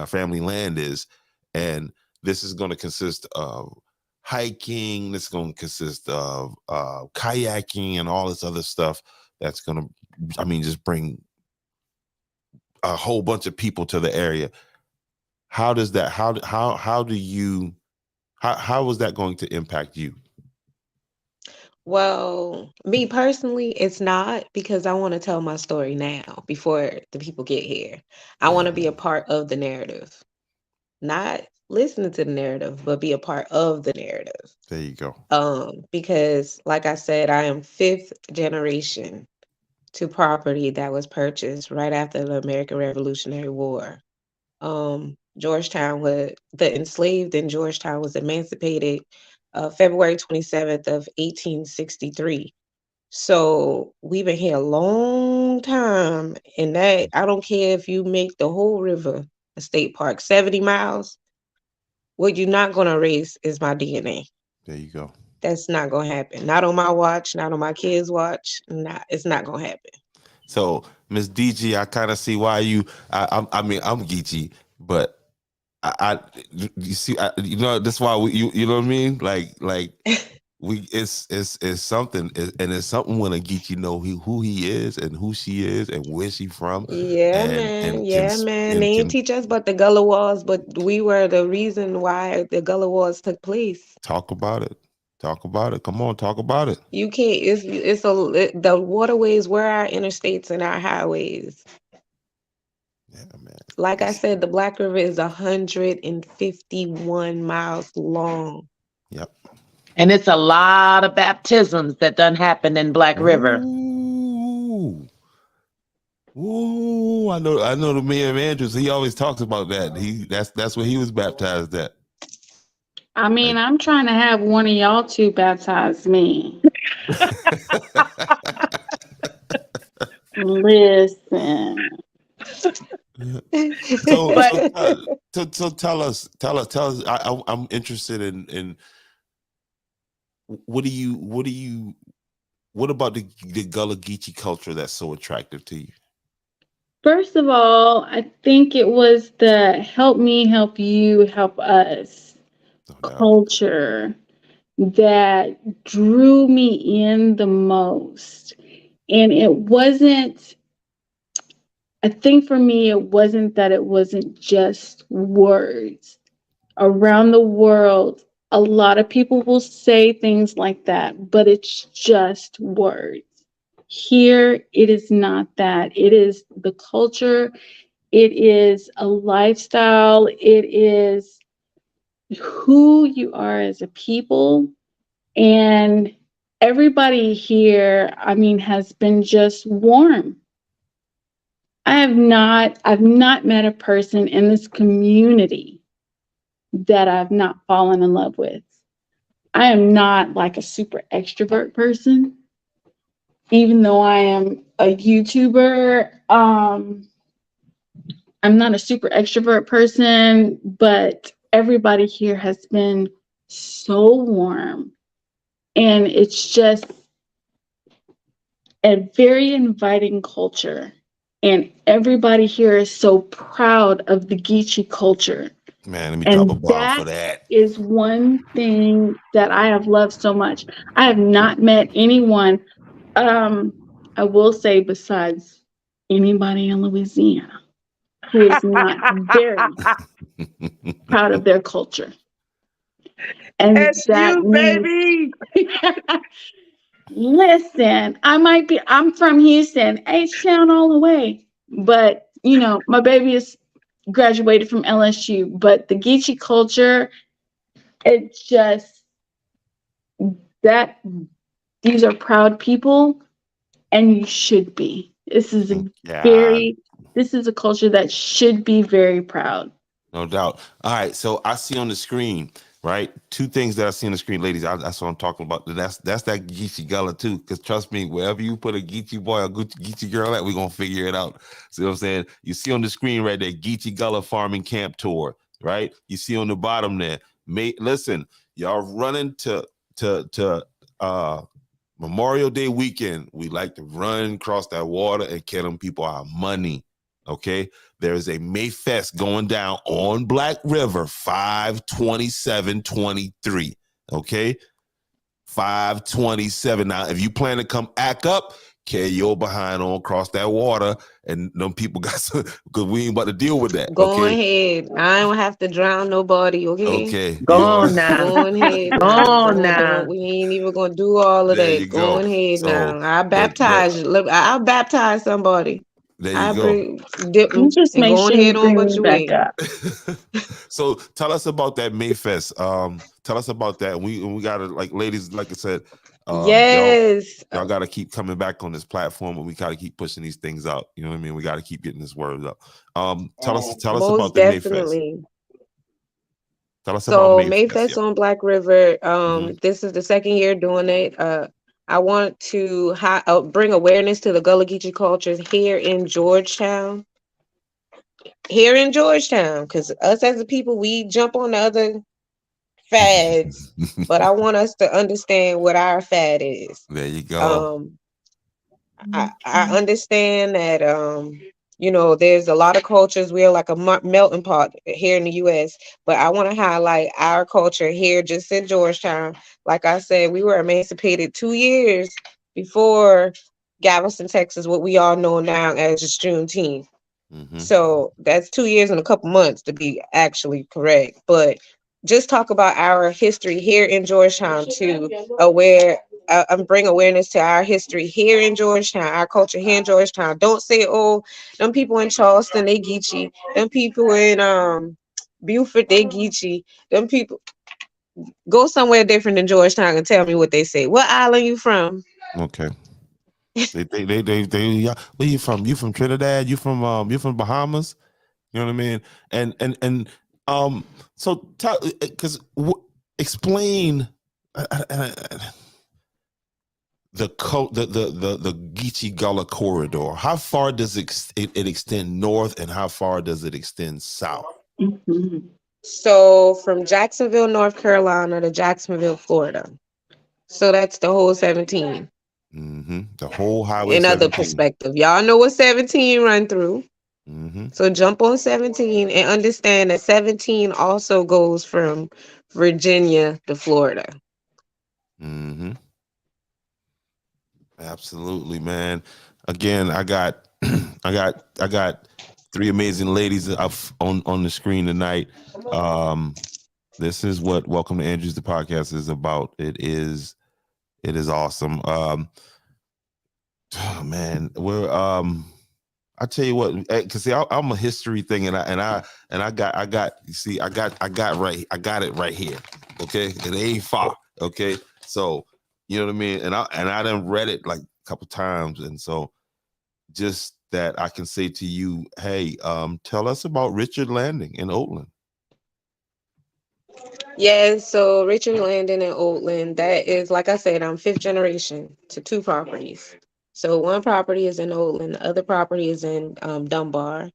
family land is, and this is going to consist of hiking. This is going to consist of kayaking and all this other stuff. That's going to, I mean, just bring a whole bunch of people to the area. How does that? How was that going to impact you? Well, me personally, it's not, because I want to tell my story now before the people get here. I want to be a part of the narrative, not listening to the narrative, but be a part of the narrative. There you go. Because like I said, I am 5th generation to property that was purchased right after the American Revolutionary War. Georgetown, the enslaved in Georgetown was emancipated February 27th of 1863. So we've been here a long time, and that, I don't care if you make the whole river a state park, 70 miles. What you're not going to erase is my DNA. There you go. That's not going to happen. Not on my watch, not on my kids' watch. It's not going to happen. So, Miss DG, I kind of see why you. I mean, I'm Geechee, but you see, you know, that's why you know what I mean. Like it's something, and it's something when a Geechee know who he is and who she is and where she from. Yeah, man. They ain't teach us but the Gullah Wars, but we were the reason why the Gullah Wars took place. Talk about it. Come on, talk about it. You can't. The waterways were our interstates and our highways. Yeah, man. Like I said, the Black River is 151 miles long. Yep. And it's a lot of baptisms that done happened in Black River. Ooh, I know the Mayor Andrews. He always talks about that. That's where he was baptized at. I mean, I'm trying to have one of y'all two baptize me. Listen. So tell us. I'm interested in what about the Gullah Geechee culture that's so attractive to you? First of all, I think it was the help me, help you, help us culture that drew me in the most. And it wasn't, I think for me, it wasn't just words. Around the world, a lot of people will say things like that, but it's just words. Here, it is not that. It is the culture. It is a lifestyle. It is who you are as a people. And everybody here, I mean, has been just warm. I've not met a person in this community that I've not fallen in love with. I am not like a super extrovert person, even though I am a YouTuber. I'm not a super extrovert person, but everybody here has been so warm. And it's just a very inviting culture. And everybody here is so proud of the Geechee culture. Man, let me drop a bomb for that. Is one thing that I have loved so much. I have not met anyone, I will say, besides anybody in Louisiana, who is not very proud of their culture. And that's that you, baby. Listen, I'm from Houston, H-Town all the way. But, you know, my baby is graduated from LSU. But the Geechee culture, it's just that these are proud people, and you should be. This is a culture that should be very proud. No doubt. All right, so I see on the screen, right? Two things that I see on the screen, ladies. That's what I'm talking about. That's that Geechee Gullah too. Because trust me, wherever you put a Geechee boy or Geechee girl at, we're gonna figure it out. See what I'm saying? You see on the screen right there, Geechee Gullah Farming Camp Tour, right? You see on the bottom there, Listen, y'all running to Memorial Day weekend. We like to run across that water and get them people our money. Okay, there's a Mayfest going down on Black River, 5/27/23. Okay, 5/27. Now, if you plan to come act up, carry your behind on across that water, and them people got some, because we ain't about to deal with that. Go Okay, ahead. I don't have to drown nobody, okay? okay. Go You on know, now. Go ahead Go now. on now. We ain't even gonna do all of There you that. Go go. ahead So, now. I but baptize you. Look, I'll baptize somebody. there you I go. bring dip You just and make go sure you ahead on bring about me your back way. up. So tell us about that Mayfest. Tell us about that. We gotta, like, ladies, like I said, Yes. y'all gotta keep coming back on this platform, and we gotta keep pushing these things out. You know what I mean? We gotta keep getting this word up. Tell us Most about the Mayfest. definitely. Tell us about So Mayfest. Mayfest on Black River. Mhm. This is the second year doing it. I want to bring awareness to the Gullah Geechee cultures here in Georgetown. Because us as a people, we jump on the other fads, but I want us to understand what our fad is. There you go. I understand that there's a lot of cultures. We're like a melting pot here in the U.S., but I want to highlight our culture here, just in Georgetown. Like I said, we were emancipated 2 years before Galveston, Texas, what we all know now as just Juneteenth. Mhm. So that's 2 years and a couple months to be actually correct. But just talk about our history here in Georgetown to bring awareness to our history here in Georgetown, our culture here in Georgetown. Don't say, oh, them people in Charleston, they Geechee. Them people in Beaufort, they Geechee. Them people, go somewhere different than Georgetown and tell me what they say. What island you from? Okay. They where you from? You from Trinidad? You from Bahamas? You know what I mean? And so because explain the Geechee Gullah corridor. How far does it extend north, and how far does it extend south? Mhm. So from Jacksonville, North Carolina to Jacksonville, Florida. So that's the whole 17. Mm-hmm. The whole highway. In other 17. perspective, y'all know what 17 run through. Mm-hmm. So jump on 17 and understand that 17 also goes from Virginia to Florida. Mm-hmm. Absolutely, man. Again, I got I got three amazing ladies up on the screen tonight. This is what Welcome to Andrews, the podcast, is about. It is awesome. Man, we're I tell you what, because see, I'm a history thing, and I got it right here. Okay, it ain't far. Okay, so you know what I mean, and I done read it like a couple times, and so just that I can say to you, hey, tell us about Richard Landing in Oatland. Yeah, so Richard Landing and Oatland, that is, like I said, I'm 5th generation to 2 properties. So one property is in Oatland, the other property is in Dunbar.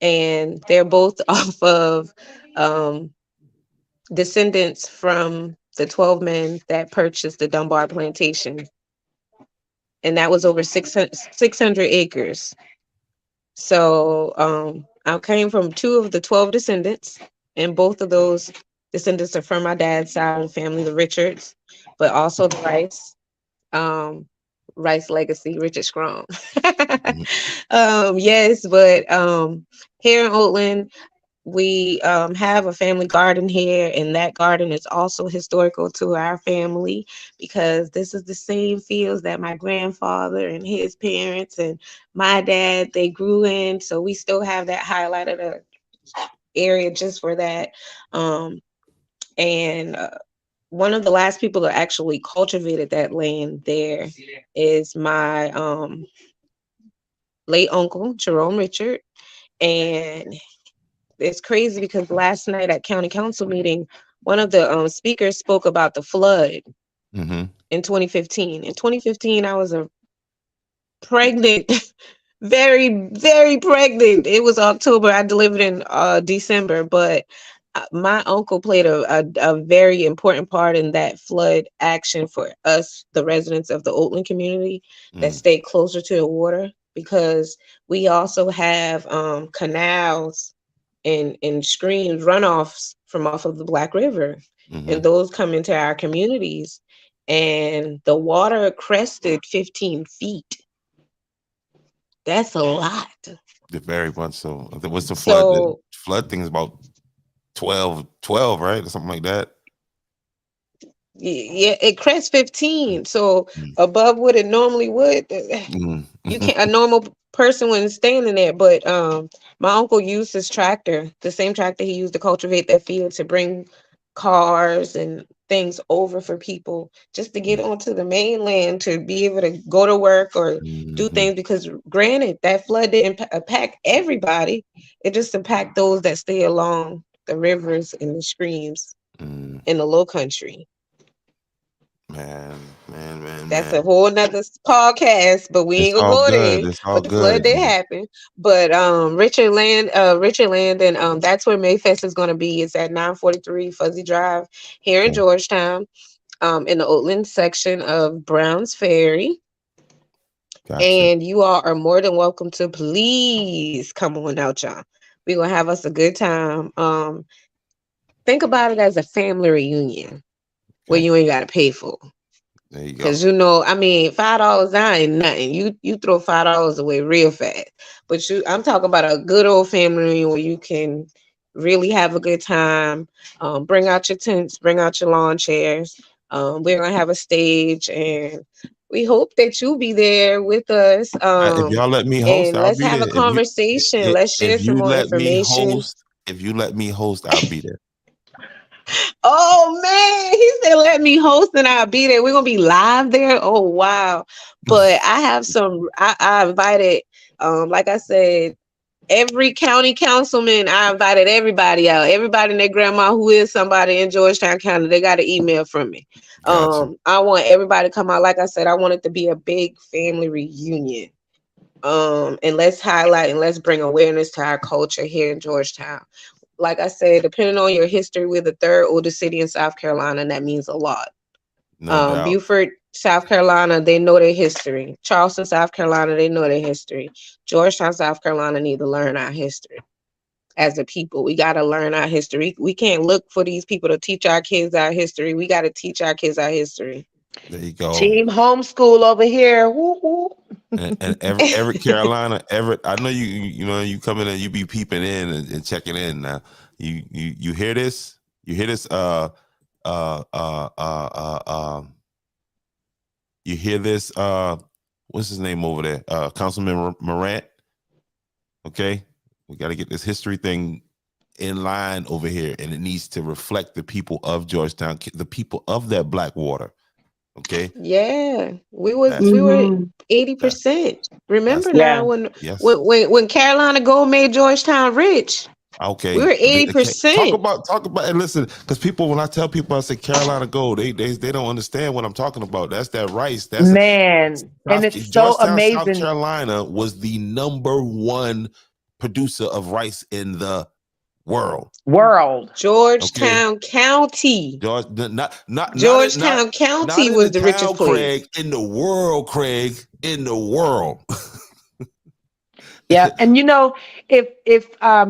And they're both off of descendants from the 12 men that purchased the Dunbar plantation. And that was over 600 acres. So I came from 2 of the 12 descendants, and both of those descendants are from my dad's side of the family, the Richards, but also the Rice. Rice legacy, Richard Strong. Yes, but here in Oatland, we have a family garden here, and that garden is also historical to our family because this is the same fields that my grandfather and his parents and my dad, they grew in. So we still have that highlighted area just for that. And one of the last people that actually cultivated that land there is my late uncle, Jerome Richard. And it's crazy because last night at county council meeting, one of the speakers spoke about the flood in 2015. In 2015, I was a pregnant, very, very pregnant. It was October. I delivered in December, but my uncle played a very important part in that flood action for us, the residents of the Oatland community that Mm, stayed closer to the water, because we also have canals and streams, runoffs from off of the Black River, hmm and those come into our communities, and the water crested 15 feet. That's a lot. very much so. What's the flood? The So flood thing is about 12, right? Or something like that. yeah, it crests 15. So Mm, above what it normally would. mm, You can't, a normal person wouldn't stand in there. But my uncle used his tractor, the same tractor he used to cultivate that field, to bring cars and things over for people just to get onto the mainland to be able to go to work or do mhm, things. Because granted, that flood didn't impact everybody, it just impacted those that stay along the rivers and the streams mm. in the low country. Man, man, man, That's a man. whole nother podcast, but we It's ain't gonna all go good. there. It's all But the flood good. did happen. But Richard Land, and that's where Mayfest is gonna be. It's at 943 Fuzzy Drive here in Okay, Georgetown, in the Oatland section of Browns Ferry. gotcha. And you all are more than welcome to please come on out, y'all. We're gonna have us a good time. Think about it as a family reunion where Okay, you ain't gotta pay for. there you go. Cause I mean, $5 now ain't nothing. You throw $5 away real fast. But I'm talking about a good old family reunion where you can really have a good time. Bring out your tents, bring out your lawn chairs. We're gonna have a stage, and we hope that you'll be there with us. If y'all let me host, And I'll let's be have there. a conversation. Let's share If some you more let me information. host, if you let me host, I'll be there. Oh man, he said, "Let me host and I'll be there." We're gonna be live there. Oh wow! But I have some. I invited, like I said, every county councilman. I invited everybody out. Everybody and their grandma who is somebody in Georgetown County. They got an email from me. Gotcha. I want everybody to come out. Like I said, I want it to be a big family reunion. And let's highlight and let's bring awareness to our culture here in Georgetown. Like I said, depending on your history, we're the third oldest city in South Carolina, and that means a lot. No doubt. Beaufort, South Carolina, they know their history. Charleston, South Carolina, they know their history. Georgetown, South Carolina, need to learn our history. As a people, we got to learn our history. We can't look for these people to teach our kids our history. We got to teach our kids our history. There you go. Team homeschool over here. Woo, woo. And Everett, Carolina, Everett. I know you know you come in and you be peeping in and checking in now. You hear this? You hear this? You hear this? What's his name over there? Councilman Morant. Okay, we got to get this history thing in line over here, and it needs to reflect the people of Georgetown, the people of that Blackwater. Okay, Yeah, we That's- were Mhm. 80%. Remember that's- now yes. when Carolina Gold made Georgetown rich, Okay, we were Okay, 80%. Talk about and listen, because people, when I tell people I say Carolina Gold, they don't understand what I'm talking about. That's that rice. That's Man, and it's so Georgetown, South amazing. Carolina was the #1 producer of rice in the world. World. Georgetown County. Georgetown County was the richest place. Craig, in the world, Craig, in the world. Yeah, and you know, if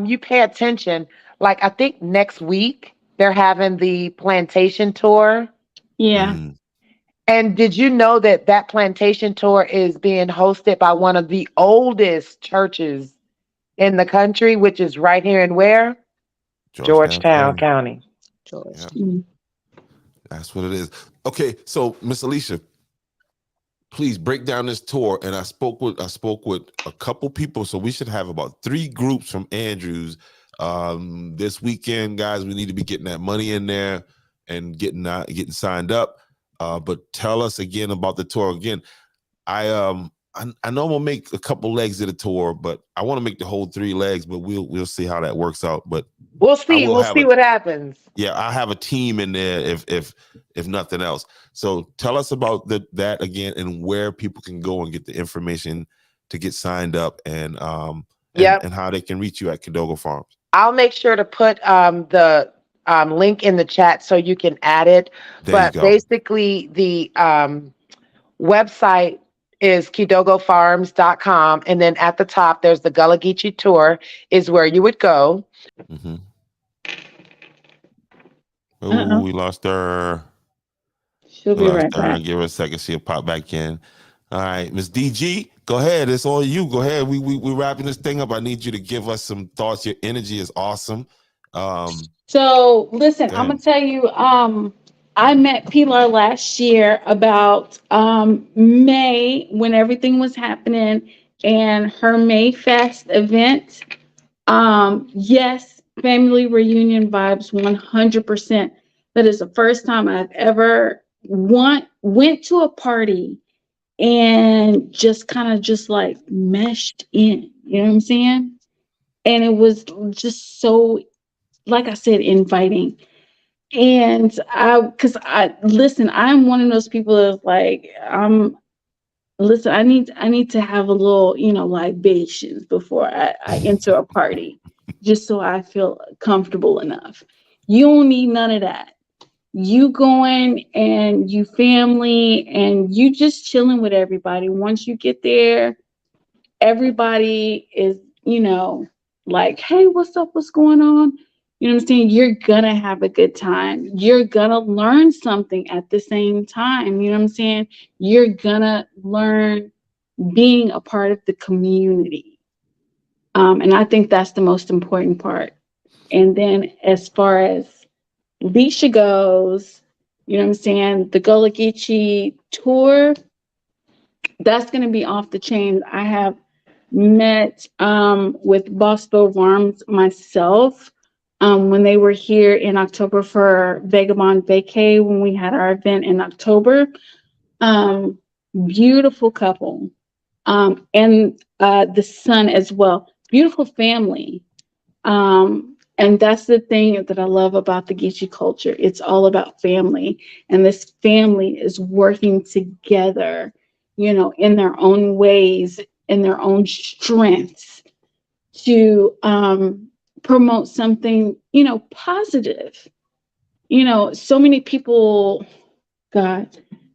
you pay attention, like I think next week they're having the plantation tour. Yeah. Mm, And did you know that that plantation tour is being hosted by one of the oldest churches in the country, which is right here in where? Georgetown County. Georgetown. Mm. That's what it is. Okay, so Miss Alicia, please break down this tour. And I spoke with a couple people, so we should have about 3 groups from Andrews this weekend, guys. We need to be getting that money in there and getting signed up. But tell us again about the tour. Again, I know I'm gonna make a couple legs of the tour, but I want to make the whole 3 legs. But we'll see how that works out. But We'll see. will We'll have see what happens. yeah, I have a team in there if nothing else. So tell us about that again, and where people can go and get the information to get signed up, and Yep. and how they can reach you at Cadoga Farms. I'll make sure to put the link in the chat so you can add it. There you But go. basically, the website is kidogofarms.com. And then at the top, there's the Gullah Geechee tour is where you would go. Mm-hmm. Uh-oh. Oh, we lost her. She'll We be lost right her. back. Give her a second. She'll pop back in. All right, Miss DG, go ahead. It's all you. Go ahead. We're wrapping this thing up. I need you to give us some thoughts. Your energy is awesome. So listen, Go I'm ahead. gonna tell you, I met Pilar last year about May when everything was happening and her May Fest event. Yes, family reunion vibes 100%. That is the first time I've ever went to a party and just kind of just like meshed in, you know what I'm saying? And it was just so, like I said, inviting. And because listen, I'm one of those people that's like, listen, I need to have a little, libations before I enter a party, just so I feel comfortable enough. You don't need none of that. You going and you family and you just chilling with everybody. Once you get there, everybody is, like, hey, what's up? What's going on? You know what I'm saying? You're gonna have a good time. You're gonna learn something at the same time. You know what I'm saying? You're gonna learn being a part of the community. And I think that's the most important part. And then as far as Leisha goes, you know what I'm saying? The Gullah Geechee tour, that's going to be off the chain. I have met with Boston Farms myself when they were here in October for Vagabond Vacay when we had our event in October. Beautiful couple. And the son as well. Beautiful family. And that's the thing that I love about the Geechee culture. It's all about family. And this family is working together, in their own ways, in their own strengths to promote something, positive. So many people, God,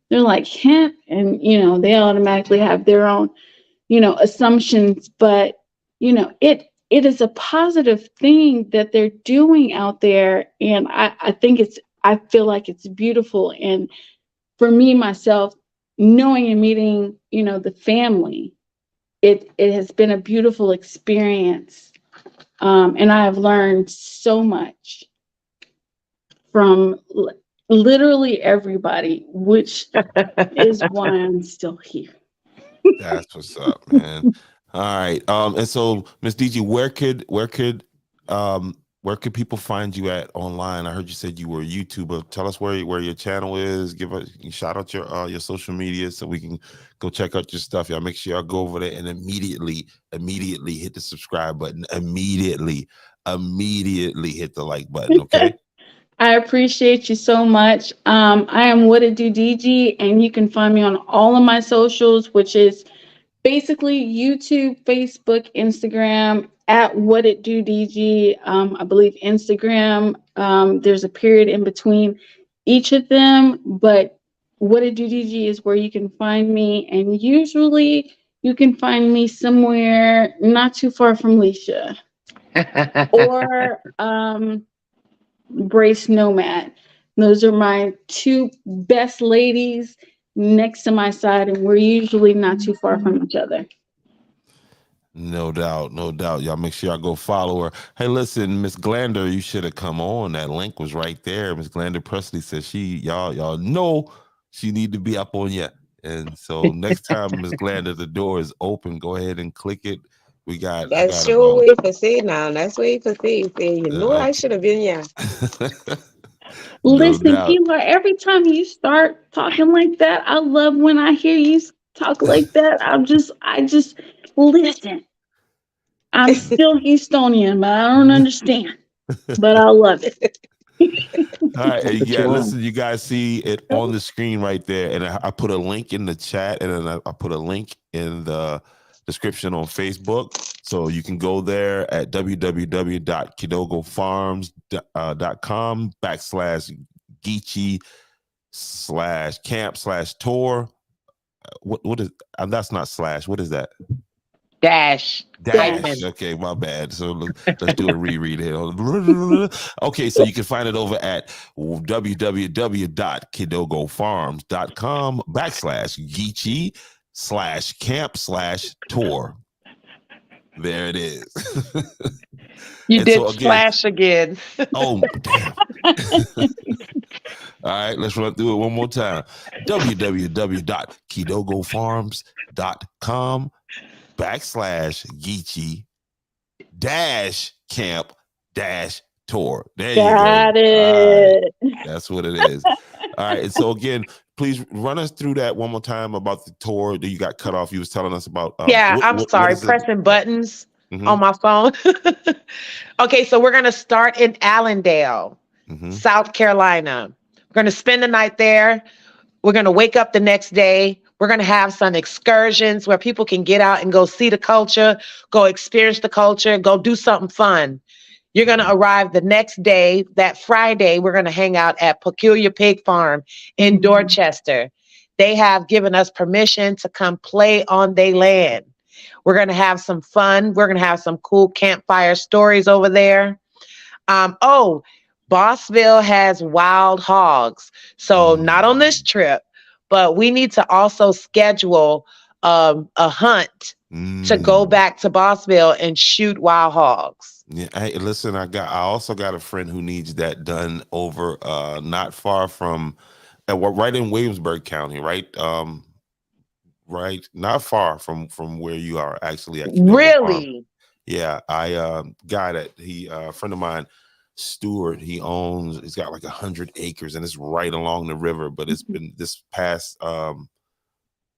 they're like hemp and, they automatically have their own, assumptions, but, it is a positive thing that they're doing out there. And I feel like it's beautiful. And for me, myself, knowing and meeting, the family, it has been a beautiful experience. And I have learned so much from literally everybody, which is why I'm still here. That's what's up, man. All right. And so Miss DG, where could people find you at online? I heard you said you were a YouTuber. Tell us where your channel is. Give us shout out your social media so we can go check out your stuff. Y'all make sure y'all go over there and immediately hit the subscribe button. Immediately hit the like button. Okay. I appreciate you so much. I am What It Do DG, and you can find me on all of my socials, which is basically YouTube, Facebook, Instagram at What It Do DG. I believe Instagram, there's a period in between each of them, but What It Do DG is where you can find me. And usually you can find me somewhere not too far from Leisha or Brace Nomad. Those are my two best ladies next to my side, and we're usually not too far from each other. No doubt. Y'all make sure y'all go follow her. Hey, listen, Miss Glander, you should have come on. That link was right there. Miss Glander Presley said y'all know she need to be up on you. And so next time, Miss Glander, the door is open. Go ahead and click it. That's your way for saying now. That's way for saying. I should have been here. Listen, Pilar, every time you start talking like that, I love when I hear you talk like that. I just listen. I'm still Houstonian, but I don't understand. But I love it. All right, yeah. Listen, you guys see it on the screen right there, and I put a link in the chat, and then I put a link in the description on Facebook. So you can go there at www.kidogofarms.com/Geechee/camp/tour. What is that's not slash. What is that? Dash. Dash. Okay, my bad. So let's do a reread here. Okay, so you can find it over at www.kidogofarms.com/Geechee/camp/tour. There it is. You And did so again- slash again. Oh, damn. All right, let's run through it one more time. www.kidogofarms.com/Geechee-camp-tour. There you go. Got All it. right, that's what it is. All right, and so again, please run us through that one more time about the tour that you got cut off. You was telling us about. Yeah, I'm what sorry, is it? pressing buttons Mhm, on my phone. Okay, so we're going to start in Allendale, mhm. South Carolina. We're going to spend the night there. We're going to wake up the next day. We're going to have some excursions where people can get out and go see the culture, go experience the culture, go do something fun. You're going to arrive the next day. That Friday, we're going to hang out at Peculiar Pig Farm in Mhm. Dorchester. They have given us permission to come play on their land. We're going to have some fun. We're going to have some cool campfire stories over there. Bossville has wild hogs. So not on this trip, but we need to also schedule a hunt to go back to Bossville and shoot wild hogs. Yeah, hey, listen, I also got a friend who needs that done over not far from right in Williamsburg County, right? Right, not far from where you are actually at Kidogo Farm. Really? Yeah, I guy that a friend of mine, Stuart, he's got like 100 acres and it's right along the river, but it's been this past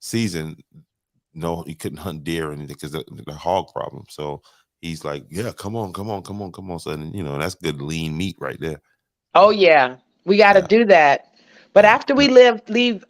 season, no, he couldn't hunt deer or anything because the hog problem. So he's like, yeah, come on. So, that's good lean meat right there. Oh yeah, we got to Yeah. do that. But after we leave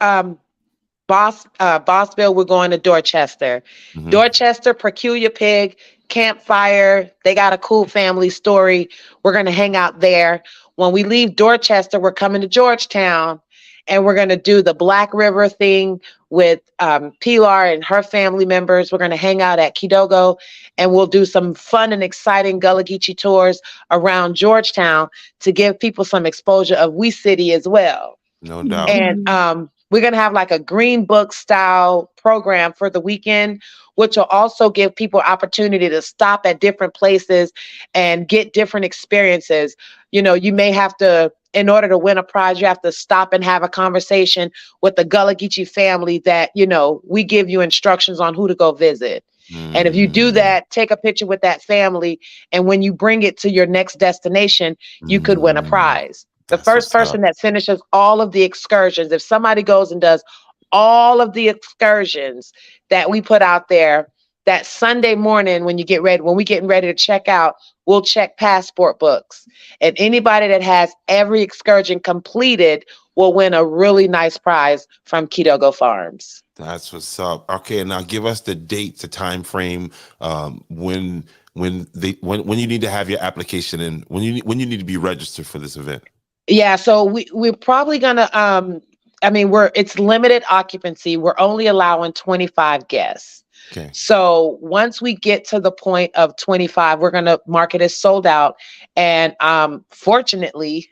Bossville, we're going to Dorchester. Mhm. Dorchester, Peculiar Pig, campfire. They got a cool family story. We're going to hang out there. When we leave Dorchester, we're coming to Georgetown, and we're going to do the Black River thing with Pilar and her family members. We're going to hang out at Kidogo, and we'll do some fun and exciting Gullah Geechee tours around Georgetown to give people some exposure of Wee City as well. No doubt. And we're going to have like a green book style program for the weekend, which will also give people opportunity to stop at different places and get different experiences. You may have to, in order to win a prize, you have to stop and have a conversation with the Gullah Geechee family that, we give you instructions on who to go visit. And if you do that, take a picture with that family. And when you bring it to your next destination, you could win a prize. The That's first what's person up. that finishes all of the excursions, if somebody goes and does all of the excursions that we put out there, that Sunday morning when we getting ready to check out, we'll check passport books. And anybody that has every excursion completed will win a really nice prize from Kidogo Farms. That's what's up. Okay, now give us the dates, the time frame, when you need to have your application in, when you need to be registered for this event. Yeah, so we're probably gonna it's limited occupancy. We're only allowing 25 guests. Okay. So once we get to the point of 25, we're gonna mark it as sold out. And fortunately,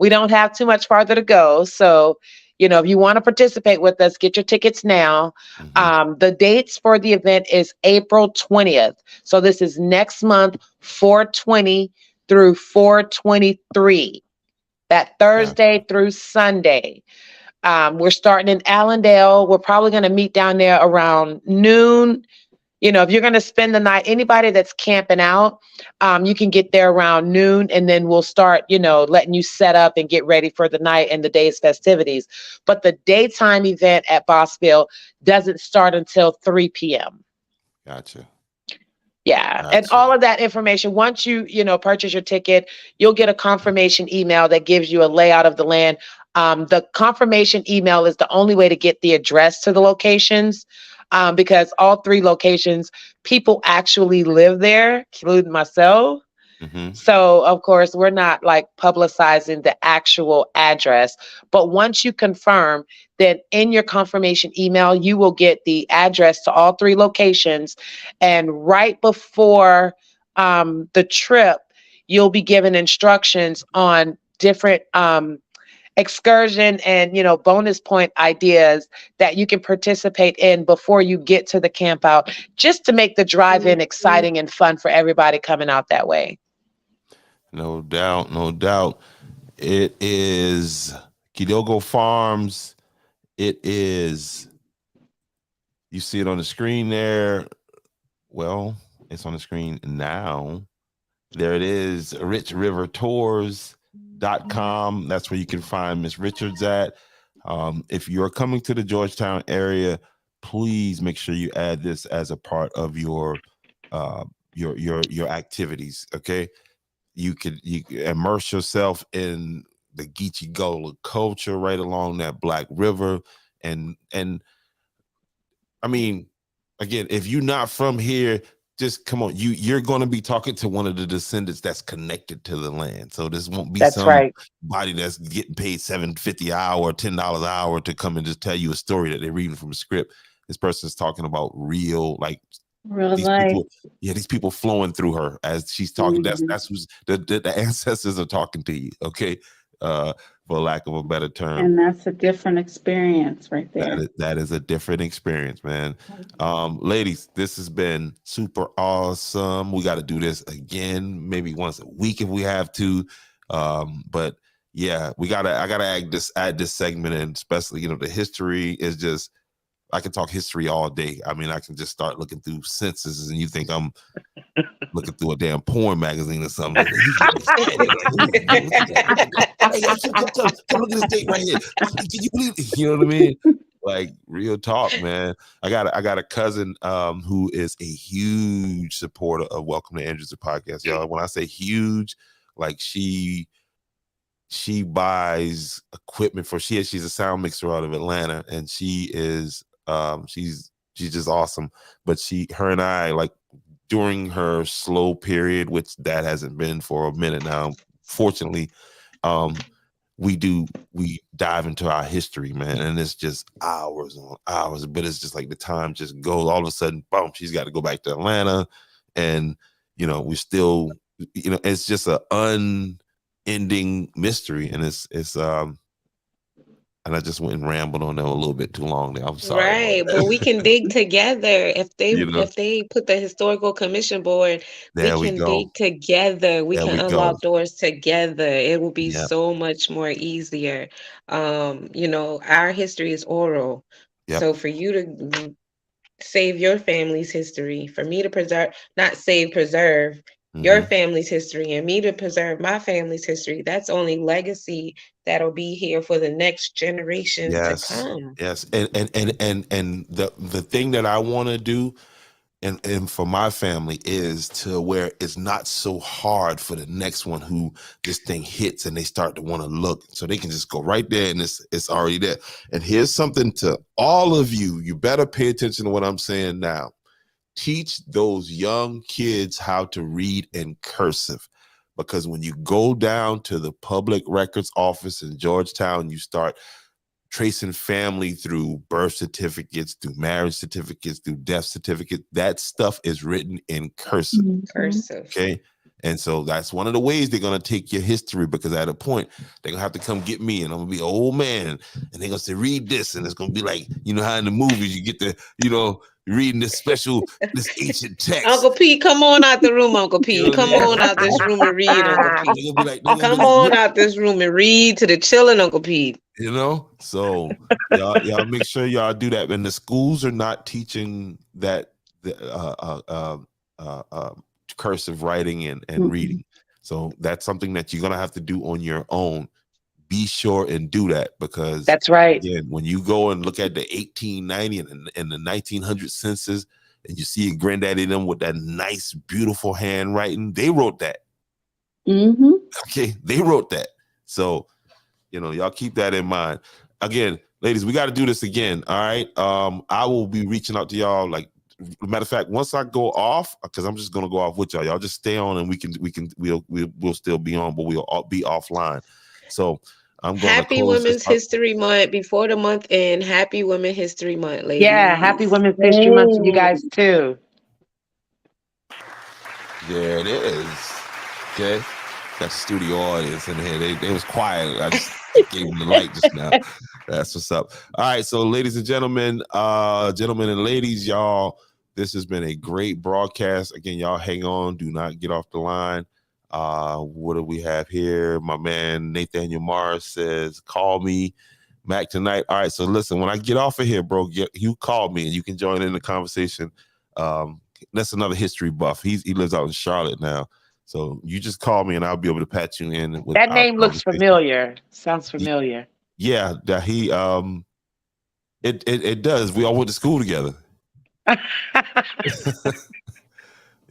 we don't have too much farther to go. So, if you want to participate with us, get your tickets now. Mhm. The dates for the event is April 20th. So this is next month, 4/20 through 4/23. That Thursday through Sunday. We're starting in Allendale. We're probably going to meet down there around noon. If you're going to spend the night, anybody that's camping out, you can get there around noon, and then we'll start, letting you set up and get ready for the night and the day's festivities. But the daytime event at Bossville doesn't start until 3 p.m. Gotcha. Yeah. Gotcha. And all of that information, once you, purchase your ticket, you'll get a confirmation email that gives you a layout of the land. The confirmation email is the only way to get the address to the locations. because all 3 locations, people actually live there, including myself. Mm-hmm. So, of course, we're not like publicizing the actual address. But once you confirm, then in your confirmation email, you will get the address to all 3 locations. And right before the trip, you'll be given instructions on different excursion and bonus point ideas that you can participate in before you get to the camp out, just to make the drive-in exciting and fun for everybody coming out that way. No doubt, no doubt. It is Kidogo Farms. It is, you see it on the screen there. Well, it's on the screen now. There it is, richrivertours.com. That's where you can find Miss Richards at. If you're coming to the Georgetown area, please make sure you add this as a part of your activities. Okay, you could immerse yourself in the Geechee Gullah culture right along that Black River, and I mean, again, if you're not from here, just come on. You're going to be talking to one of the descendants that's connected to the land. So this won't be somebody that's getting paid $7.50 an hour or $10 an hour to come and just tell you a story that they're reading from a script. This person's talking about real life. These people flowing through her as she's talking. Mm-hmm. That's who's the ancestors are talking to you. Okay. For lack of a better term. And that's a different experience right there. That is a different experience, man. Ladies, this has been super awesome. We got to do this again, maybe once a week if we have to. But yeah, I gotta add this segment in, especially, the history is just, I can talk history all day. I mean, I can just start looking through censuses and you think I'm looking through a damn porn magazine or something. Hey, come look at this date right here. Can you believe it? You know what I mean? Like, real talk, man. I got a cousin who is a huge supporter of Welcome to Andrews podcast, y'all. When I say huge, like she buys equipment she's a sound mixer out of Atlanta, and she is she's just awesome. But her and I, like, during her slow period, which that hasn't been for a minute now, fortunately, we dive into our history, man, and it's just hours on hours, but it's just like the time just goes. All of a sudden, boom, she's got to go back to Atlanta, and we still, it's just an unending mystery, and it's and I just went and rambled on them a little bit too long there. I'm sorry. Right, but we can dig together. If they put the Historical Commission Board, we can dig together. We can unlock doors together. It will be so much more easier. Our history is oral. Yep. So for you to save your family's history, for me to preserve your family's history, and me to preserve my family's history, that's only legacy that'll be here for the next generation to come. Yes. And the thing that I want to do and for my family is to where it's not so hard for the next one who this thing hits and they start to want to look, so they can just go right there and it's already there. And here's something to all of you. You better pay attention to what I'm saying now. Teach those young kids how to read in cursive, because when you go down to the public records office in Georgetown, you start tracing family through birth certificates, through marriage certificates, through death certificates. That stuff is written in cursive. Cursive. Okay. And so that's one of the ways they're going to take your history, because at a point they're going to have to come get me and I'm going to be an old man and they're going to say, read this. And it's going to be like, how in the movies you get the, reading this ancient text. Uncle Pete, come on out the room, Uncle Pete. Come on out this room and read, Uncle Pete. Come on out this room and read to the children, Uncle Pete. So y'all make sure y'all do that. And the schools are not teaching that cursive writing and reading. So that's something that you're gonna have to do on your own. Be sure and do that, because that's right. Again, when you go and look at the 1890 and the 1900 census, and you see a granddaddy them with that nice, beautiful handwriting, they wrote that. Mm-hmm. Okay, they wrote that. So, y'all keep that in mind. Again, ladies, we got to do this again. All right. I will be reaching out to y'all. Like, matter of fact, once I go off, because I'm just gonna go off with y'all. Y'all just stay on, and we'll still be on, but we'll all be offline. So I'm gonna Happy close Women's this up. History Month before the month end. Happy Women's History Month, ladies. Yeah, happy Women's History Month to you guys too. There it is. Okay. Got the studio audience in here. They was quiet. I just gave them the light just now. That's what's up. All right. So, ladies and gentlemen, and ladies, y'all, this has been a great broadcast. Again, y'all hang on. Do not get off the line. What do we have here? My man Nathaniel Mars says, call me Mac tonight. All right. So listen, when I get off of here, bro, you call me and you can join in the conversation. That's another history buff. He lives out in Charlotte now. So you just call me and I'll be able to patch you in. With that name looks familiar. Sounds familiar. Yeah, that he it does. We all went to school together.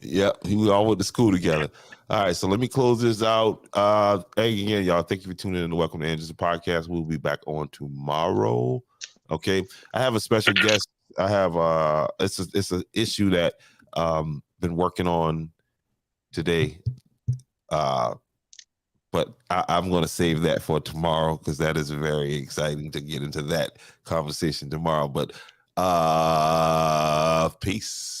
Yeah, we all went to school together. All right, so let me close this out. Hey, again, y'all, thank you for tuning in to Welcome to Angels Podcast. We'll be back on tomorrow. Okay, I have a special guest. I have it's an issue that been working on today. But I'm going to save that for tomorrow because that is very exciting to get into that conversation tomorrow. But peace.